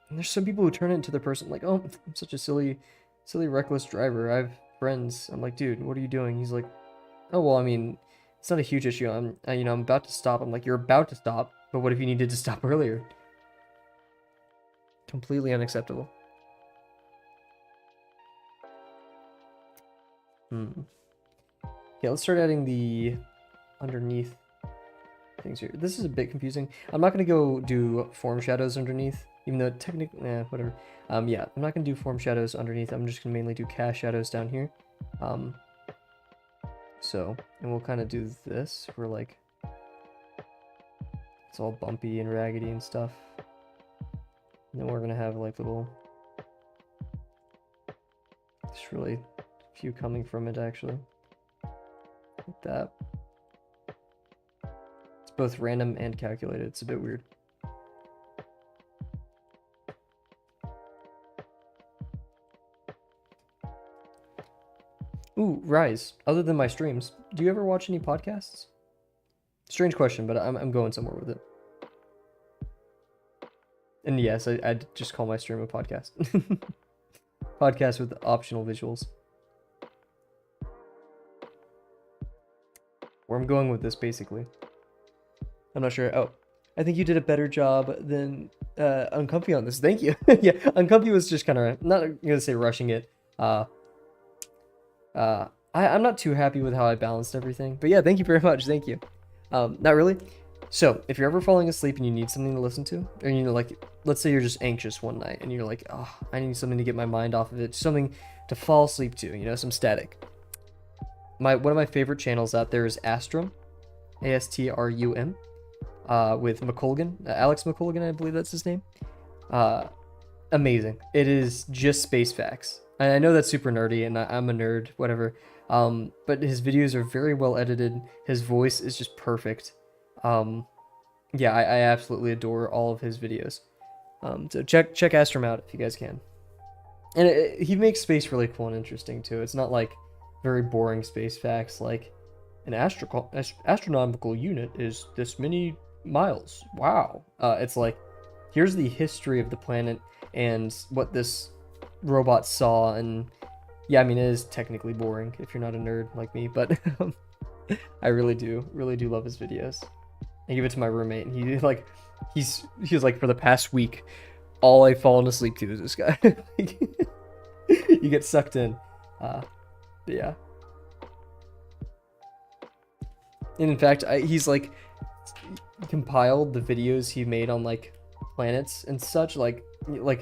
And there's some people who turn it into the person like, oh, I'm such a silly, reckless driver. I have friends. I'm like, dude, what are you doing? He's like, oh, well, I mean, it's not a huge issue. I'm about to stop. I'm like, you're about to stop, but what if you needed to stop earlier? Completely unacceptable. Yeah, let's start adding the underneath things here. This is a bit confusing. I'm not going to go do form shadows underneath, even though technically, whatever. Yeah, I'm not going to do form shadows underneath. I'm just going to mainly do cast shadows down here. So, and we'll kind of do this for like, it's all bumpy and raggedy and stuff. And then we're going to have like little, just really few coming from it actually. Like that. It's both random and calculated. It's a bit weird. Rise, other than my streams, do you ever watch any podcasts? Strange question, but I'm going somewhere with it. And yes, I'd just call my stream a podcast. Podcast with optional visuals. Where I'm going with this, basically. I'm not sure. Oh, I think you did a better job than Uncomfy on this. Thank you. Yeah, Uncomfy was just kind of, not gonna say rushing it. I'm not too happy with how I balanced everything. But yeah, thank you very much. Thank you. Not really. So, if you're ever falling asleep and you need something to listen to, or, you know, like, let's say you're just anxious one night and you're like, oh, I need something to get my mind off of it, something to fall asleep to, you know, some static. One of my favorite channels out there is Astrum, Astrum, with McColgan, Alex McColgan, I believe that's his name. Amazing. It is just space facts. I know that's super nerdy, and I'm a nerd, whatever. But his videos are very well edited. His voice is just perfect. Yeah, I absolutely adore all of his videos. So check Astrum out if you guys can. And he makes space really cool and interesting too. It's not like very boring space facts like an astronomical unit is this many miles. Wow. It's like, here's the history of the planet and what this robot saw. And yeah, I mean, it is technically boring if you're not a nerd like me, but I really do love his videos. I give it to my roommate, and he was like, for the past week, all I've fallen asleep to is this guy. You get sucked in. But yeah. And in fact, he's like compiled the videos he made on like planets and such. Like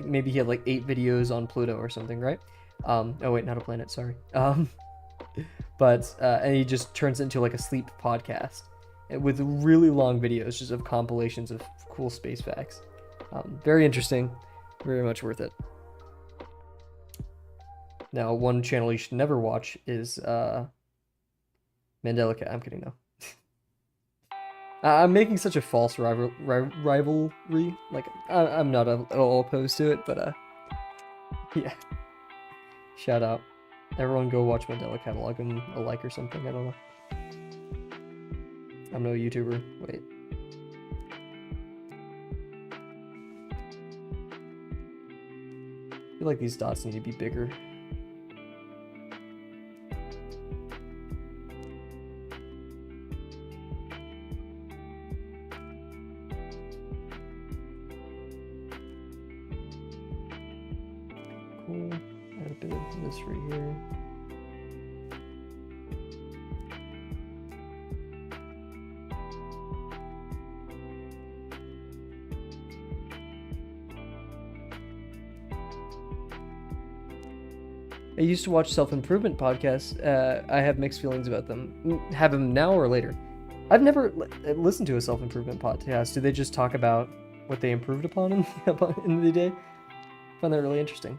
maybe he had like 8 videos on Pluto or something, right? Oh wait, not a planet. Sorry. But and he just turns it into like a sleep podcast with really long videos just of compilations of cool space facts. Very interesting, very much worth it. Now, one channel you should never watch is Mandela Cat. I'm kidding, though. I'm making such a false rivalry. Like, I'm not at all opposed to it, but yeah. Shout out. Everyone go watch Mandela Catalog and a like or something. I don't know. I'm no YouTuber. Wait. I feel like these dots need to be bigger. Cool. Add a bit of this right here. I used to watch self-improvement podcasts. I have mixed feelings about them. Have them now or later. I've never listened to a self-improvement podcast. Do they just talk about what they improved upon in the day? I find that really interesting.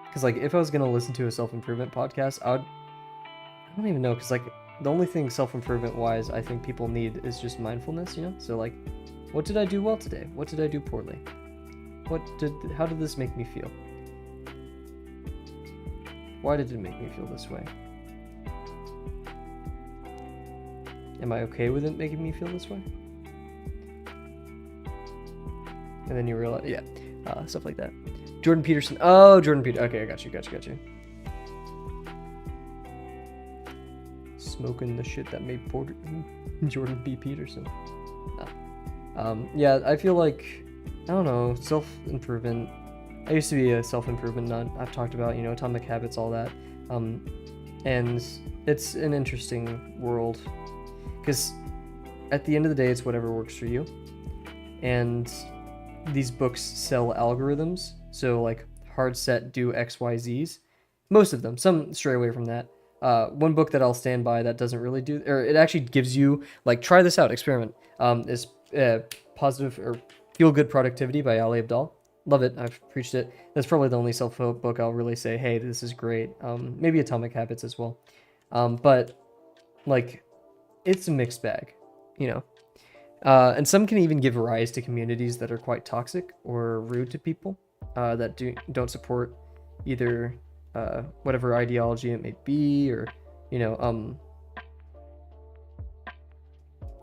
Because like, if I was gonna listen to a self-improvement podcast, I don't even know. Because like, the only thing self-improvement wise I think people need is just mindfulness. You know. So like, what did I do well today? What did I do poorly? How did this make me feel? Why did it make me feel this way? Am I okay with it making me feel this way? And then you realize, yeah, stuff like that. Jordan Peterson. Oh, Jordan Peterson. Okay, I got you. Smoking the shit that made Jordan B. Peterson. Yeah, I feel like, I don't know, self-improvement. I used to be a self-improvement nut. I've talked about, you know, Atomic Habits, all that. And it's an interesting world. Because at the end of the day, it's whatever works for you. And these books sell algorithms. So, like, hard set, do X, Y, Zs. Most of them. Some stray away from that. One book that I'll stand by that doesn't really do, or it actually gives you, like, try this out, experiment, is Positive or Feel Good Productivity by Ali Abdaal. Love it. I've preached it. That's probably the only self-help book I'll really say, hey, this is great. Maybe Atomic Habits as well. But like, it's a mixed bag, you know. And some can even give rise to communities that are quite toxic or rude to people that don't support either whatever ideology it may be, or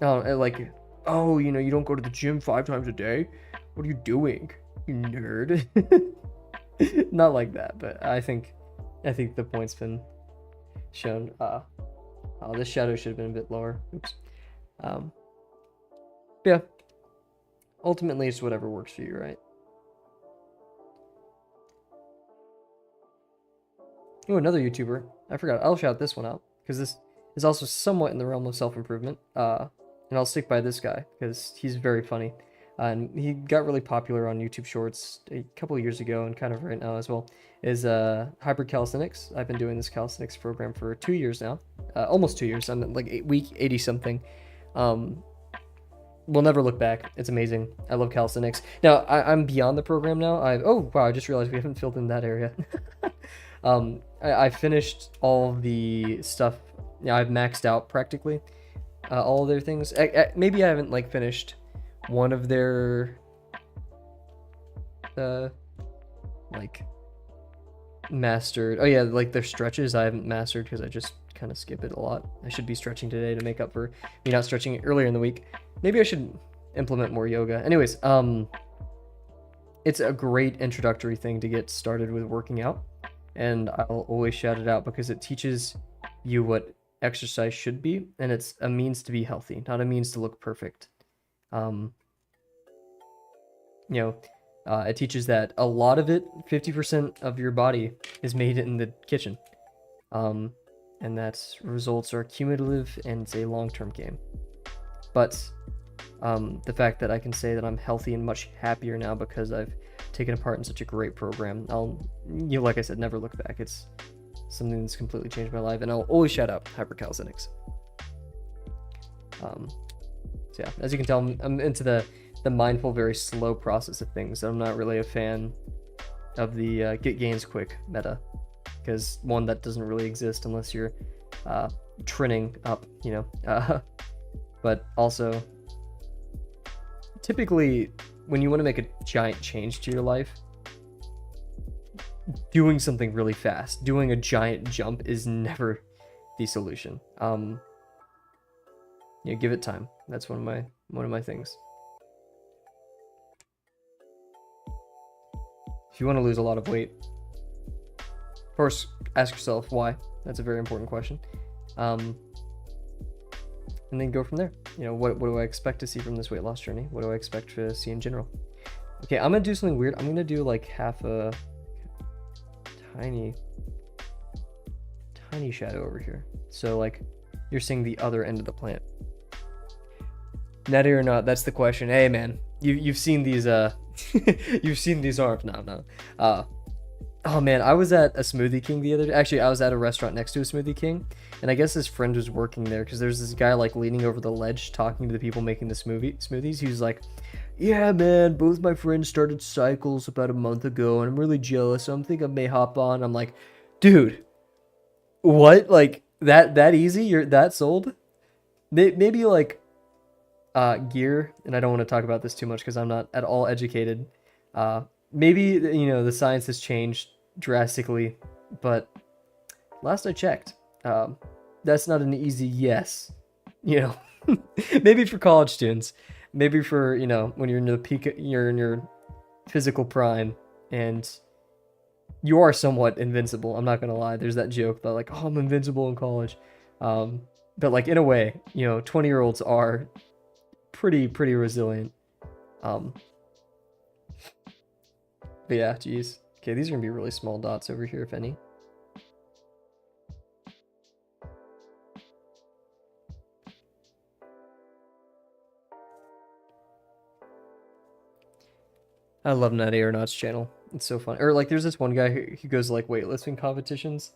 like, oh, you don't go to the gym 5 times a day. What are you doing, you nerd? Not like that, but I think the point's been shown. Oh, this shadow should have been a bit lower. Oops. Yeah. Ultimately, it's whatever works for you, right? Oh, another YouTuber. I forgot. I'll shout this one out because this is also somewhat in the realm of self-improvement. And I'll stick by this guy because he's very funny. And he got really popular on YouTube Shorts a couple of years ago and kind of right now as well. Is Hybrid Calisthenics. I've been doing this calisthenics program for 2 years now. Almost 2 years. I'm like week 80 something. We'll never look back. It's amazing. I love calisthenics. Now, I'm beyond the program now. Oh, wow, I just realized we haven't filled in that area. I finished all the stuff. Yeah, I've maxed out practically all of their things. Maybe I haven't like finished one of their like mastered. Oh yeah, like their stretches I haven't mastered because I just kind of skip it a lot. I should be stretching today to make up for me not stretching earlier in the week. Maybe I should implement more yoga. Anyways, it's a great introductory thing to get started with working out, and I'll always shout it out because it teaches you what exercise should be, and it's a means to be healthy, not a means to look perfect. It teaches that a lot of it, 50% of your body is made in the kitchen. And that results are cumulative and it's a long-term game. But the fact that I can say that I'm healthy and much happier now because I've taken a part in such a great program, like I said, never look back. It's something that's completely changed my life, and I'll always shout out Hyper Calisthenics. So yeah, as you can tell, I'm into the mindful, very slow process of things. I'm not really a fan of the get gains quick meta, because one, that doesn't really exist unless you're training up, but also typically when you want to make a giant change to your life, doing something really fast, doing a giant jump is never the solution. Give it time. That's one of my things. If you want to lose a lot of weight, of course, ask yourself why. That's a very important question. And then go from there. What do I expect to see from this weight loss journey? What do I expect to see in general? Okay, I'm gonna do something weird. I'm gonna do like half a tiny shadow over here. So like you're seeing the other end of the plant. Natty or not, that's the question. Hey man, you've seen these you've seen these arms. No. Oh man, I was at a Smoothie King the other day. Actually, I was at a restaurant next to a Smoothie King, and I guess his friend was working there because there's this guy like leaning over the ledge talking to the people making the smoothies. He was like, yeah man, both my friends started cycles about a month ago and I'm really jealous, so I'm thinking I may hop on. I'm like, dude, what? Like that easy? You're that sold? Maybe like gear, and I don't want to talk about this too much because I'm not at all educated. Maybe, the science has changed drastically, but last I checked, that's not an easy yes. Maybe for college students, maybe for, when you're in the peak, you're in your physical prime, and you are somewhat invincible. I'm not going to lie. There's that joke that like, oh, I'm invincible in college. But like in a way, 20-year-olds are pretty resilient. But yeah, geez. Okay, these are gonna be really small dots over here, if any. I love Nat Aeronaut's channel. It's so fun. Or like, there's this one guy who goes like weightlifting competitions,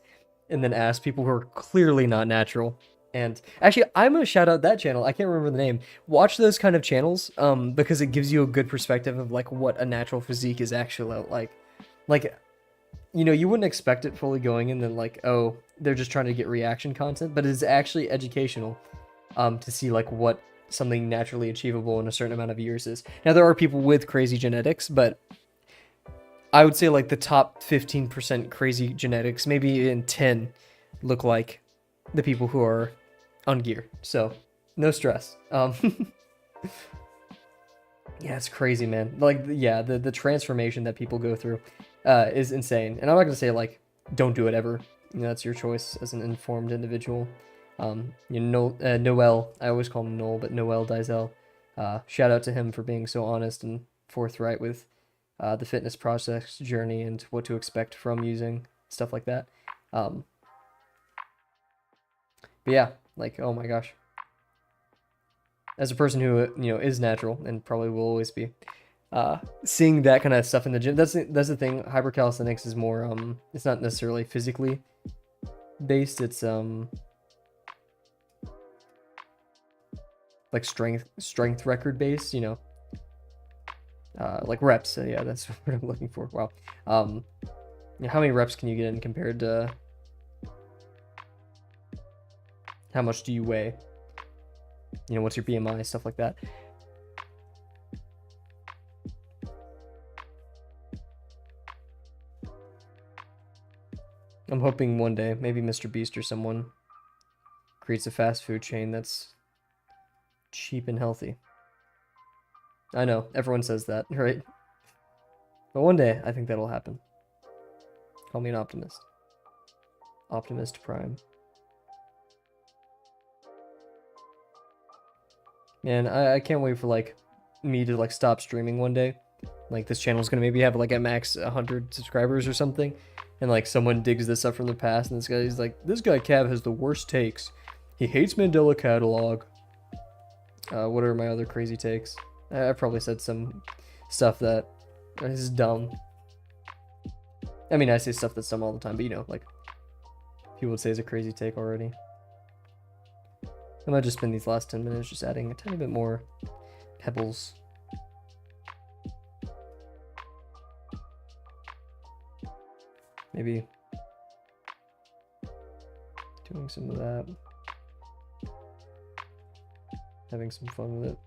and then asks people who are clearly not natural. And actually, I'm gonna shout out that channel. I can't remember the name. Watch those kind of channels, because it gives you a good perspective of like what a natural physique is actually like. Like, you wouldn't expect it fully going in, then like, oh, they're just trying to get reaction content, but it's actually educational, to see like what something naturally achievable in a certain amount of years is. Now, there are people with crazy genetics, but I would say like the top 15% crazy genetics, maybe in 10, look like the people who are on gear. So no stress. Yeah, it's crazy, man. Like, yeah, the transformation that people go through is insane. And I'm not gonna say like don't do it ever. You know, that's your choice as an informed individual. You know, Noel, I always call him Noel, but Noel Dizel. Shout out to him for being so honest and forthright with the fitness process journey and what to expect from using stuff like that. Um, but yeah, like, oh my gosh, as a person who is natural and probably will always be, seeing that kind of stuff in the gym. That's the thing. Hypercalisthenics is more it's not necessarily physically based. It's like strength record based. Like reps. So yeah, that's what I'm looking for. Wow. How many reps can you get in compared to how much do you weigh? What's your BMI, stuff like that. I'm hoping one day, maybe Mr. Beast or someone creates a fast food chain that's cheap and healthy. I know, everyone says that, right? But one day, I think that'll happen. Call me an optimist. Optimist Prime. Man, I can't wait for, like, me to, like, stop streaming one day. Like, this channel's gonna maybe have, like, at max 100 subscribers or something. And, like, someone digs this up from the past, and this guy Cav has the worst takes. He hates Mandela Catalog. What are my other crazy takes? I probably said some stuff that is dumb. I mean, I say stuff that's dumb all the time, but like, people would say it's a crazy take already. I might just spend these last 10 minutes just adding a tiny bit more pebbles. Maybe doing some of that. Having some fun with it.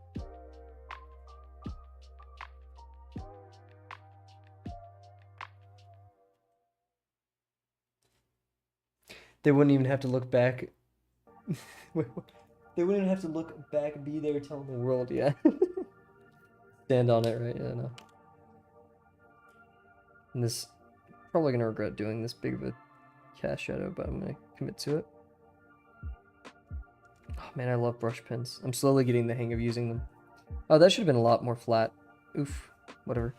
They wouldn't even have to look back. They wouldn't have to look back, be there, telling the world, yeah. Stand on it, right? Yeah, no. And this, probably gonna regret doing this big of a cast shadow, but I'm gonna commit to it. Oh man, I love brush pens. I'm slowly getting the hang of using them. Oh, that should have been a lot more flat. Oof, whatever.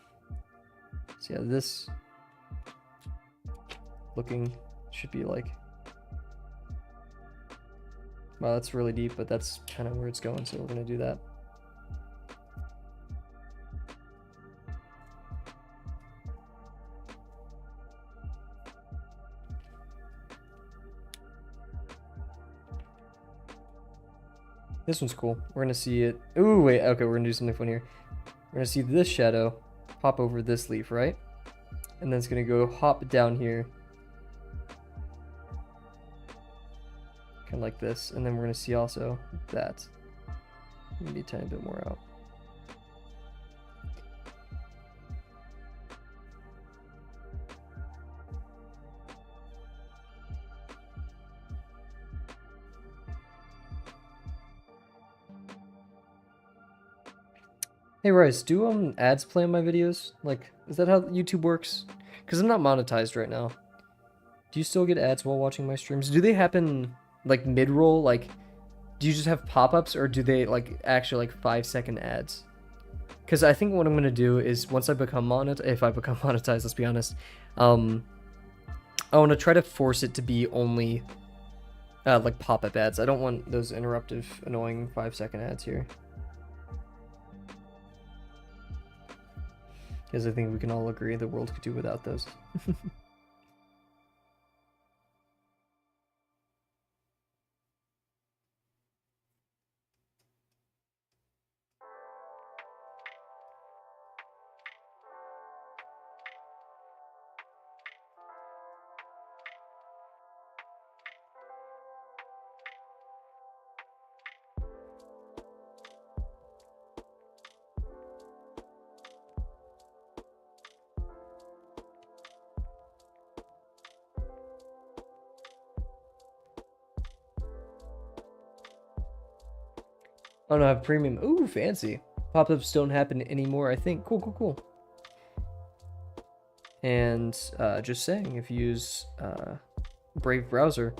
So yeah, this looking should be like, wow, that's really deep, but that's kind of where it's going, so we're gonna do that. This one's cool. We're gonna see it. Ooh, wait, okay, we're gonna do something fun here. We're gonna see this shadow hop over this leaf, right? And then it's gonna go hop down here. Kind of like this. And then we're gonna see also that. Maybe a tiny bit more out. Hey Rice, do ads play on my videos? Like, is that how YouTube works? Because I'm not monetized right now. Do you still get ads while watching my streams? Do they happen like mid-roll? Like, do you just have pop-ups, or do they like actually like 5-second ads? Because I think what I'm gonna do is once I become monetized, if I become monetized, let's be honest, I want to try to force it to be only like pop-up ads. I don't want those interruptive, annoying 5-second ads here. Because I think we can all agree the world could do without those. Oh no, I have premium. Ooh, fancy. Pop-ups don't happen anymore, I think. Cool, cool, cool. And just saying, if you use Brave browser,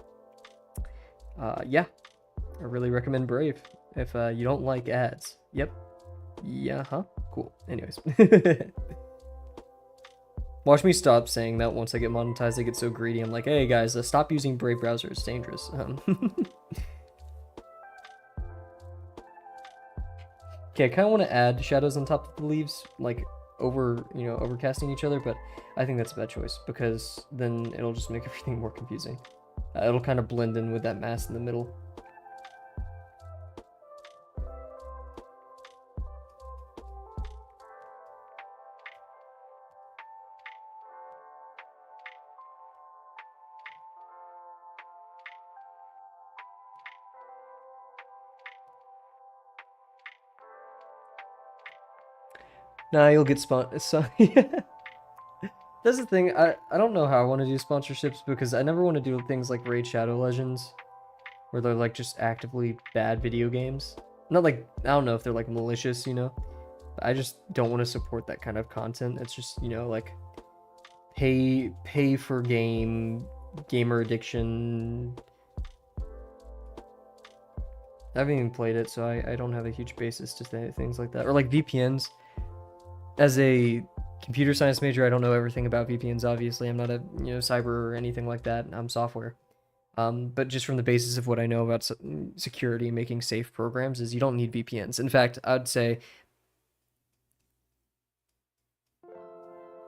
yeah, I really recommend Brave if you don't like ads. Yep. Yeah, huh? Cool. Anyways. Watch me stop saying that once I get monetized. I get so greedy. I'm like, hey guys, stop using Brave browser. It's dangerous. Okay, I kind of want to add shadows on top of the leaves, like overcasting each other, but I think that's a bad choice because then it'll just make everything more confusing. It'll kind of blend in with that mass in the middle. Nah, you'll get so that's the thing. I don't know how I want to do sponsorships because I never want to do things like Raid Shadow Legends, where they're like just actively bad video games. Not like I don't know if they're like malicious, I just don't want to support that kind of content. It's just like pay for gamer addiction. I haven't even played it, so I don't have a huge basis to say things like that. Or like VPNs. As a computer science major, I don't know everything about VPNs, obviously. I'm not a cyber or anything like that. I'm software. But just from the basis of what I know about security and making safe programs is you don't need VPNs. In fact, I'd say,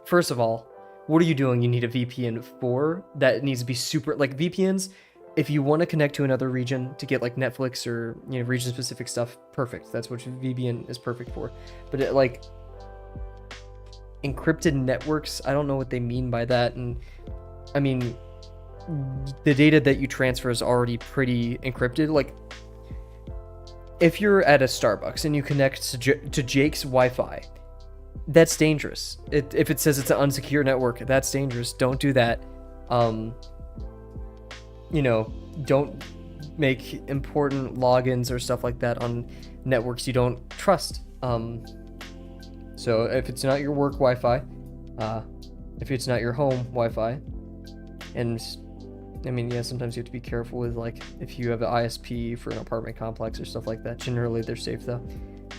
first of all, what are you doing? You need a VPN for that. It needs to be super, like VPNs. If you want to connect to another region to get like Netflix or region specific stuff, perfect. That's what VPN is perfect for. But like encrypted networks, I don't know what they mean by that. And I mean, the data that you transfer is already pretty encrypted. Like if you're at a Starbucks and you connect to Jake's Wi-Fi, that's dangerous. If it says it's an unsecure network, that's dangerous. Don't do that. Don't make important logins or stuff like that on networks you don't trust. So if it's not your work Wi-Fi, if it's not your home Wi-Fi, and I mean, yeah, sometimes you have to be careful with like if you have an ISP for an apartment complex or stuff like that. Generally, they're safe though.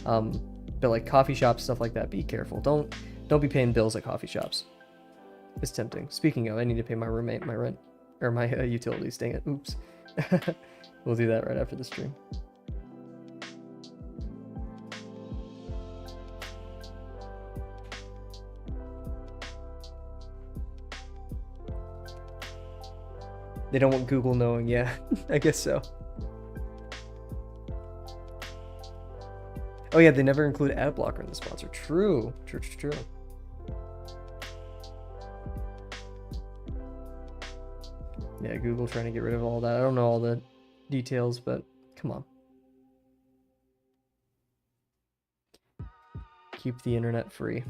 But like coffee shops, stuff like that, be careful. Don't be paying bills at coffee shops. It's tempting. Speaking of, I need to pay my roommate my rent or my utilities. Dang it! Oops. We'll do that right after the stream. They don't want Google knowing. Yeah, I guess so. Oh yeah, they never include ad blocker in the sponsor. True. Yeah, Google trying to get rid of all that. I don't know all the details, but come on. Keep the internet free.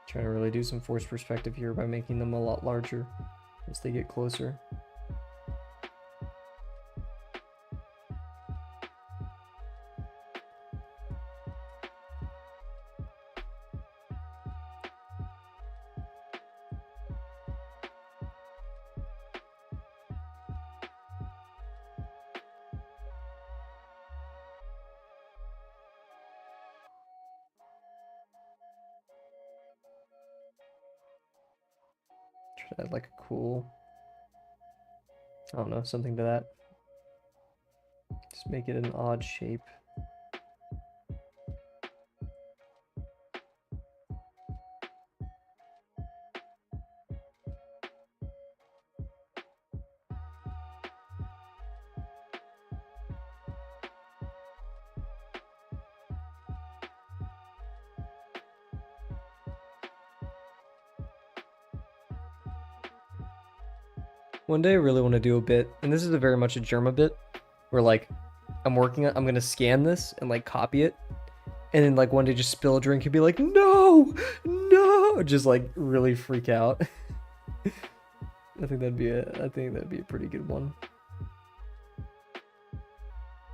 Trying to really do some forced perspective here by making them a lot larger as they get closer. Try to add like a cool, I don't know, something to that. Just make it an odd shape. One day I really want to do a bit, and this is a very much a Germa bit, where like I'm gonna scan this and like copy it, and then like one day just spill a drink and be like, no, no, just like really freak out. I think that'd be a pretty good one.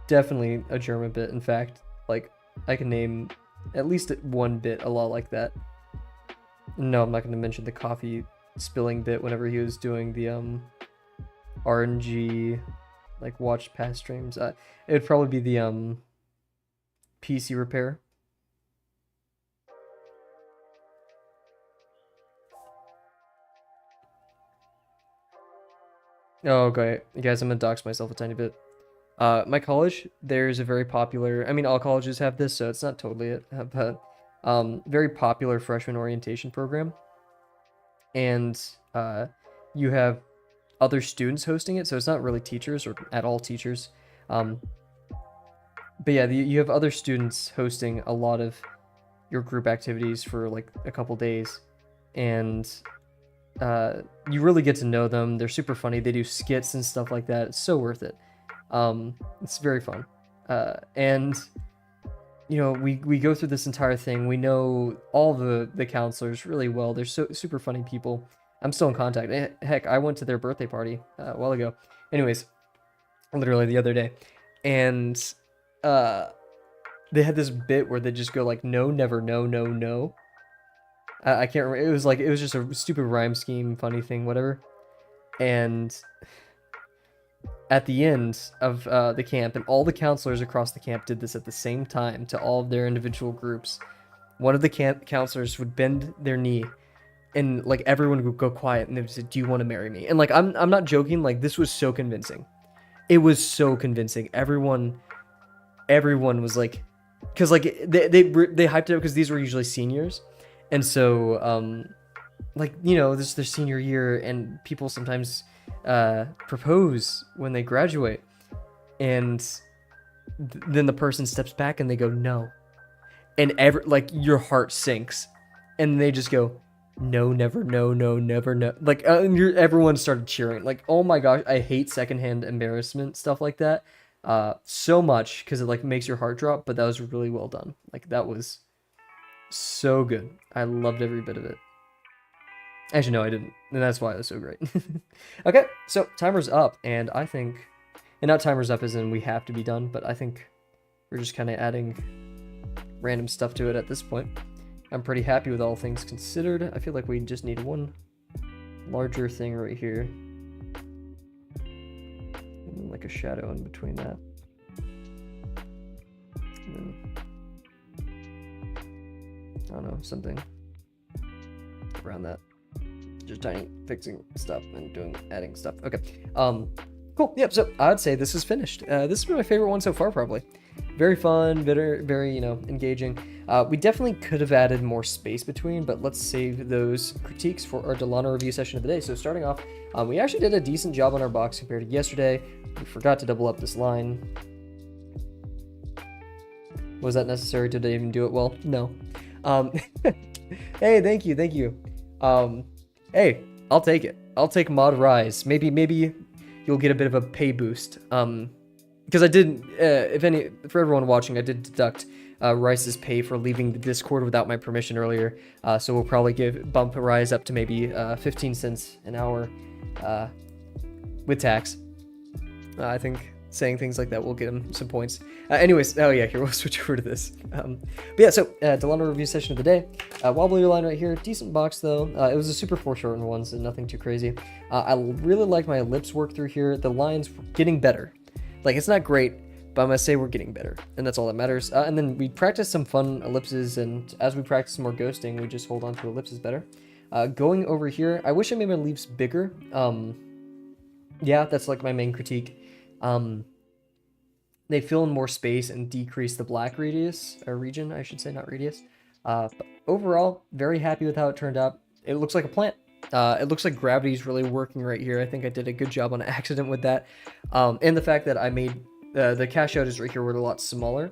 Definitely a Germa bit. In fact, like I can name at least one bit a lot like that. No, I'm not going to mention the coffee spilling bit whenever he was doing the RNG like watch past streams. It would probably be the PC repair. Oh, okay, guys, I'm gonna dox myself a tiny bit. My college, there's a very popular, I mean, all colleges have this, so it's not totally it, but very popular freshman orientation program. And you have other students hosting it, so it's not really teachers or at all teachers. But yeah, you have other students hosting a lot of your group activities for like a couple days, and you really get to know them. They're super funny. They do skits and stuff like that. It's so worth it. It's very fun. And you know, we go through this entire thing. We know all the counselors really well. They're so super funny people. I'm still in contact. Heck, I went to their birthday party a while ago. Anyways, literally the other day, and they had this bit where they just go like, no, never, no, no, no. I can't remember. It was just a stupid rhyme scheme, funny thing, whatever. And at the end of the camp, and all the counselors across the camp did this at the same time to all of their individual groups. One of the counselors would bend their knee, and like everyone would go quiet, and they would say, "Do you want to marry me?" And like I'm not joking. Like this was so convincing. It was so convincing. Everyone was like, because like they hyped it up because these were usually seniors, and so like, you know, this is their senior year, and people sometimes propose when they graduate, and then the person steps back and they go no, and like your heart sinks, and they just go no, never, no, no, never, no, like and everyone started cheering. Like, oh my gosh, I hate secondhand embarrassment stuff like that so much, because it like makes your heart drop. But that was really well done. Like that was so good. I loved every bit of it. Actually, no, I didn't. And that's why it was so great. Okay, so timer's up, and I think... And not timer's up as in we have to be done, but I think we're just kind of adding random stuff to it at this point. I'm pretty happy with all things considered. I feel like we just need one larger thing right here. And then like a shadow in between that. And then... I don't know, something around that. Just tiny fixing stuff and adding stuff. Okay. Cool. Yep. So I'd say this is finished. This has been my favorite one so far, probably. Very fun, very, you know, engaging. We definitely could have added more space between, but let's save those critiques for our Delano review session of the day. So starting off, we actually did a decent job on our box compared to yesterday. We forgot to double up this line. Was that necessary? Did I even do it well? No. Hey, thank you. Hey, I'll take it. I'll take mod rise. Maybe you'll get a bit of a pay boost. Because I did, for everyone watching, I did deduct Rice's pay for leaving the Discord without my permission earlier. So we'll probably bump Rise up to maybe 15 cents an hour with tax. I think saying things like that will get him some points. Anyways, oh yeah, here, we'll switch over to this. But yeah, so Delano review session of the day. Wobbly line right here, decent box though. It was a super foreshortened one, so nothing too crazy. I really like my ellipse work through here. The line's getting better. Like, it's not great, but I'm gonna say we're getting better, and that's all that matters. And then we practice some fun ellipses, and as we practice more ghosting, we just hold on to ellipses better. Going over here, I wish I made my leaves bigger. Yeah, that's like my main critique. They fill in more space and decrease the black radius, or region, I should say, not radius. But overall, very happy with how it turned out. It looks like a plant. It looks like gravity's really working right here. I think I did a good job on accident with that. And the fact that I made the cash edges right here were a lot smaller.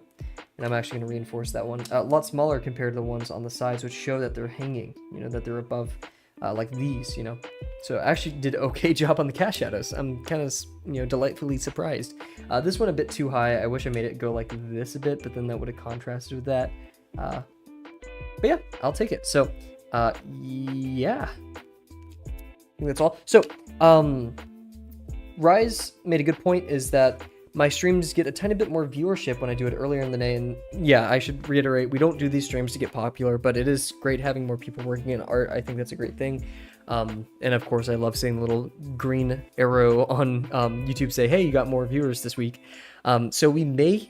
And I'm actually going to reinforce that one. A lot smaller compared to the ones on the sides, which show that they're hanging, you know, that they're above like these, you know. So I actually did okay job on the cast shadows. I'm kind of, delightfully surprised. This one a bit too high. I wish I made it go like this a bit, but then that would have contrasted with that. But yeah, I'll take it. So, yeah. I think that's all. So, Rise made a good point, is that my streams get a tiny bit more viewership when I do it earlier in the day. And yeah, I should reiterate, we don't do these streams to get popular, but it is great having more people working in art. I think that's a great thing. And of course, I love seeing the little green arrow on YouTube say, hey, you got more viewers this week. So we may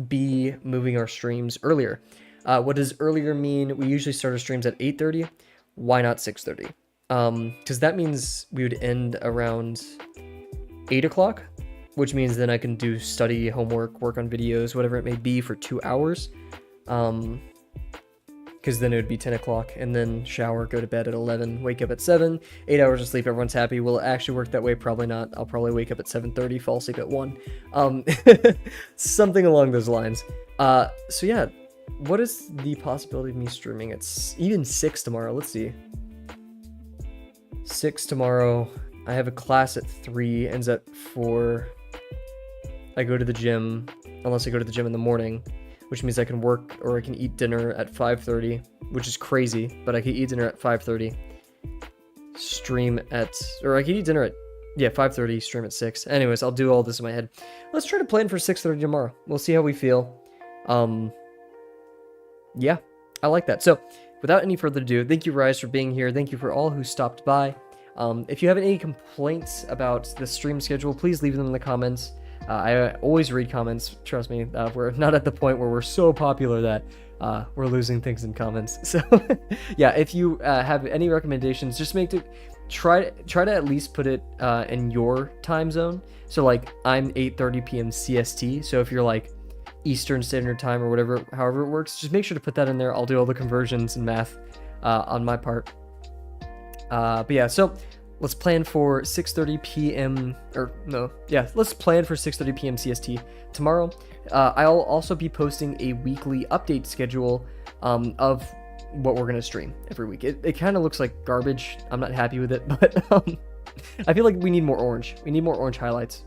be moving our streams earlier. What does earlier mean? We usually start our streams at 8:30. Why not 6:30? Because that means we would end around 8 o'clock, which means then I can do study, homework, work on videos, whatever it may be, for 2 hours. Because then it would be 10 o'clock, and then shower, go to bed at 11, wake up at 7, 8 hours of sleep, everyone's happy. Will it actually work that way? Probably not. I'll probably wake up at 7:30, fall asleep at 1. Something along those lines. So yeah, what is the possibility of me streaming? It's even 6 tomorrow. Let's see. 6 tomorrow. I have a class at 3, ends at 4. I go to the gym, unless I go to the gym in the morning, which means I can work or I can eat dinner at 5:30, which is crazy, but I can eat dinner at 5:30, stream at, or I can eat dinner at, 5:30, stream at 6. Anyways, I'll do all this in my head. Let's try to plan for 6:30 tomorrow. We'll see how we feel. Yeah, I like that. So, without any further ado, thank you, Rise, for being here. Thank you for all who stopped by. If you have any complaints about the stream schedule, please leave them in the comments. I always read comments, trust me. We're not at the point where we're so popular that we're losing things in comments. So yeah, if you have any recommendations, just try to at least put it in your time zone. So like, I'm 8:30 p.m. CST, so if you're like Eastern Standard Time or whatever, however it works, just make sure to put that in there. I'll do all the conversions and math on my part. But yeah, so let's plan for 6:30 p.m. Let's plan for 6:30 p.m. CST tomorrow. I'll also be posting a weekly update schedule of what we're gonna stream every week. It kind of looks like garbage. I'm not happy with it, but I feel like we need more orange. We need more orange highlights.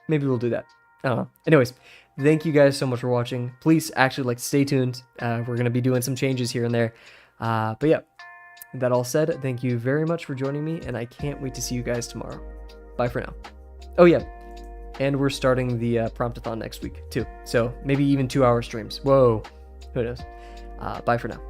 Maybe we'll do that. I don't know. Anyways, thank you guys so much for watching. Please actually stay tuned. We're gonna be doing some changes here and there. But yeah. That all said, thank you very much for joining me, and I can't wait to see you guys tomorrow. Bye for now. Oh yeah, and we're starting the prompt-a-thon next week too, so maybe even 2-hour streams. Whoa, who knows? Bye for now.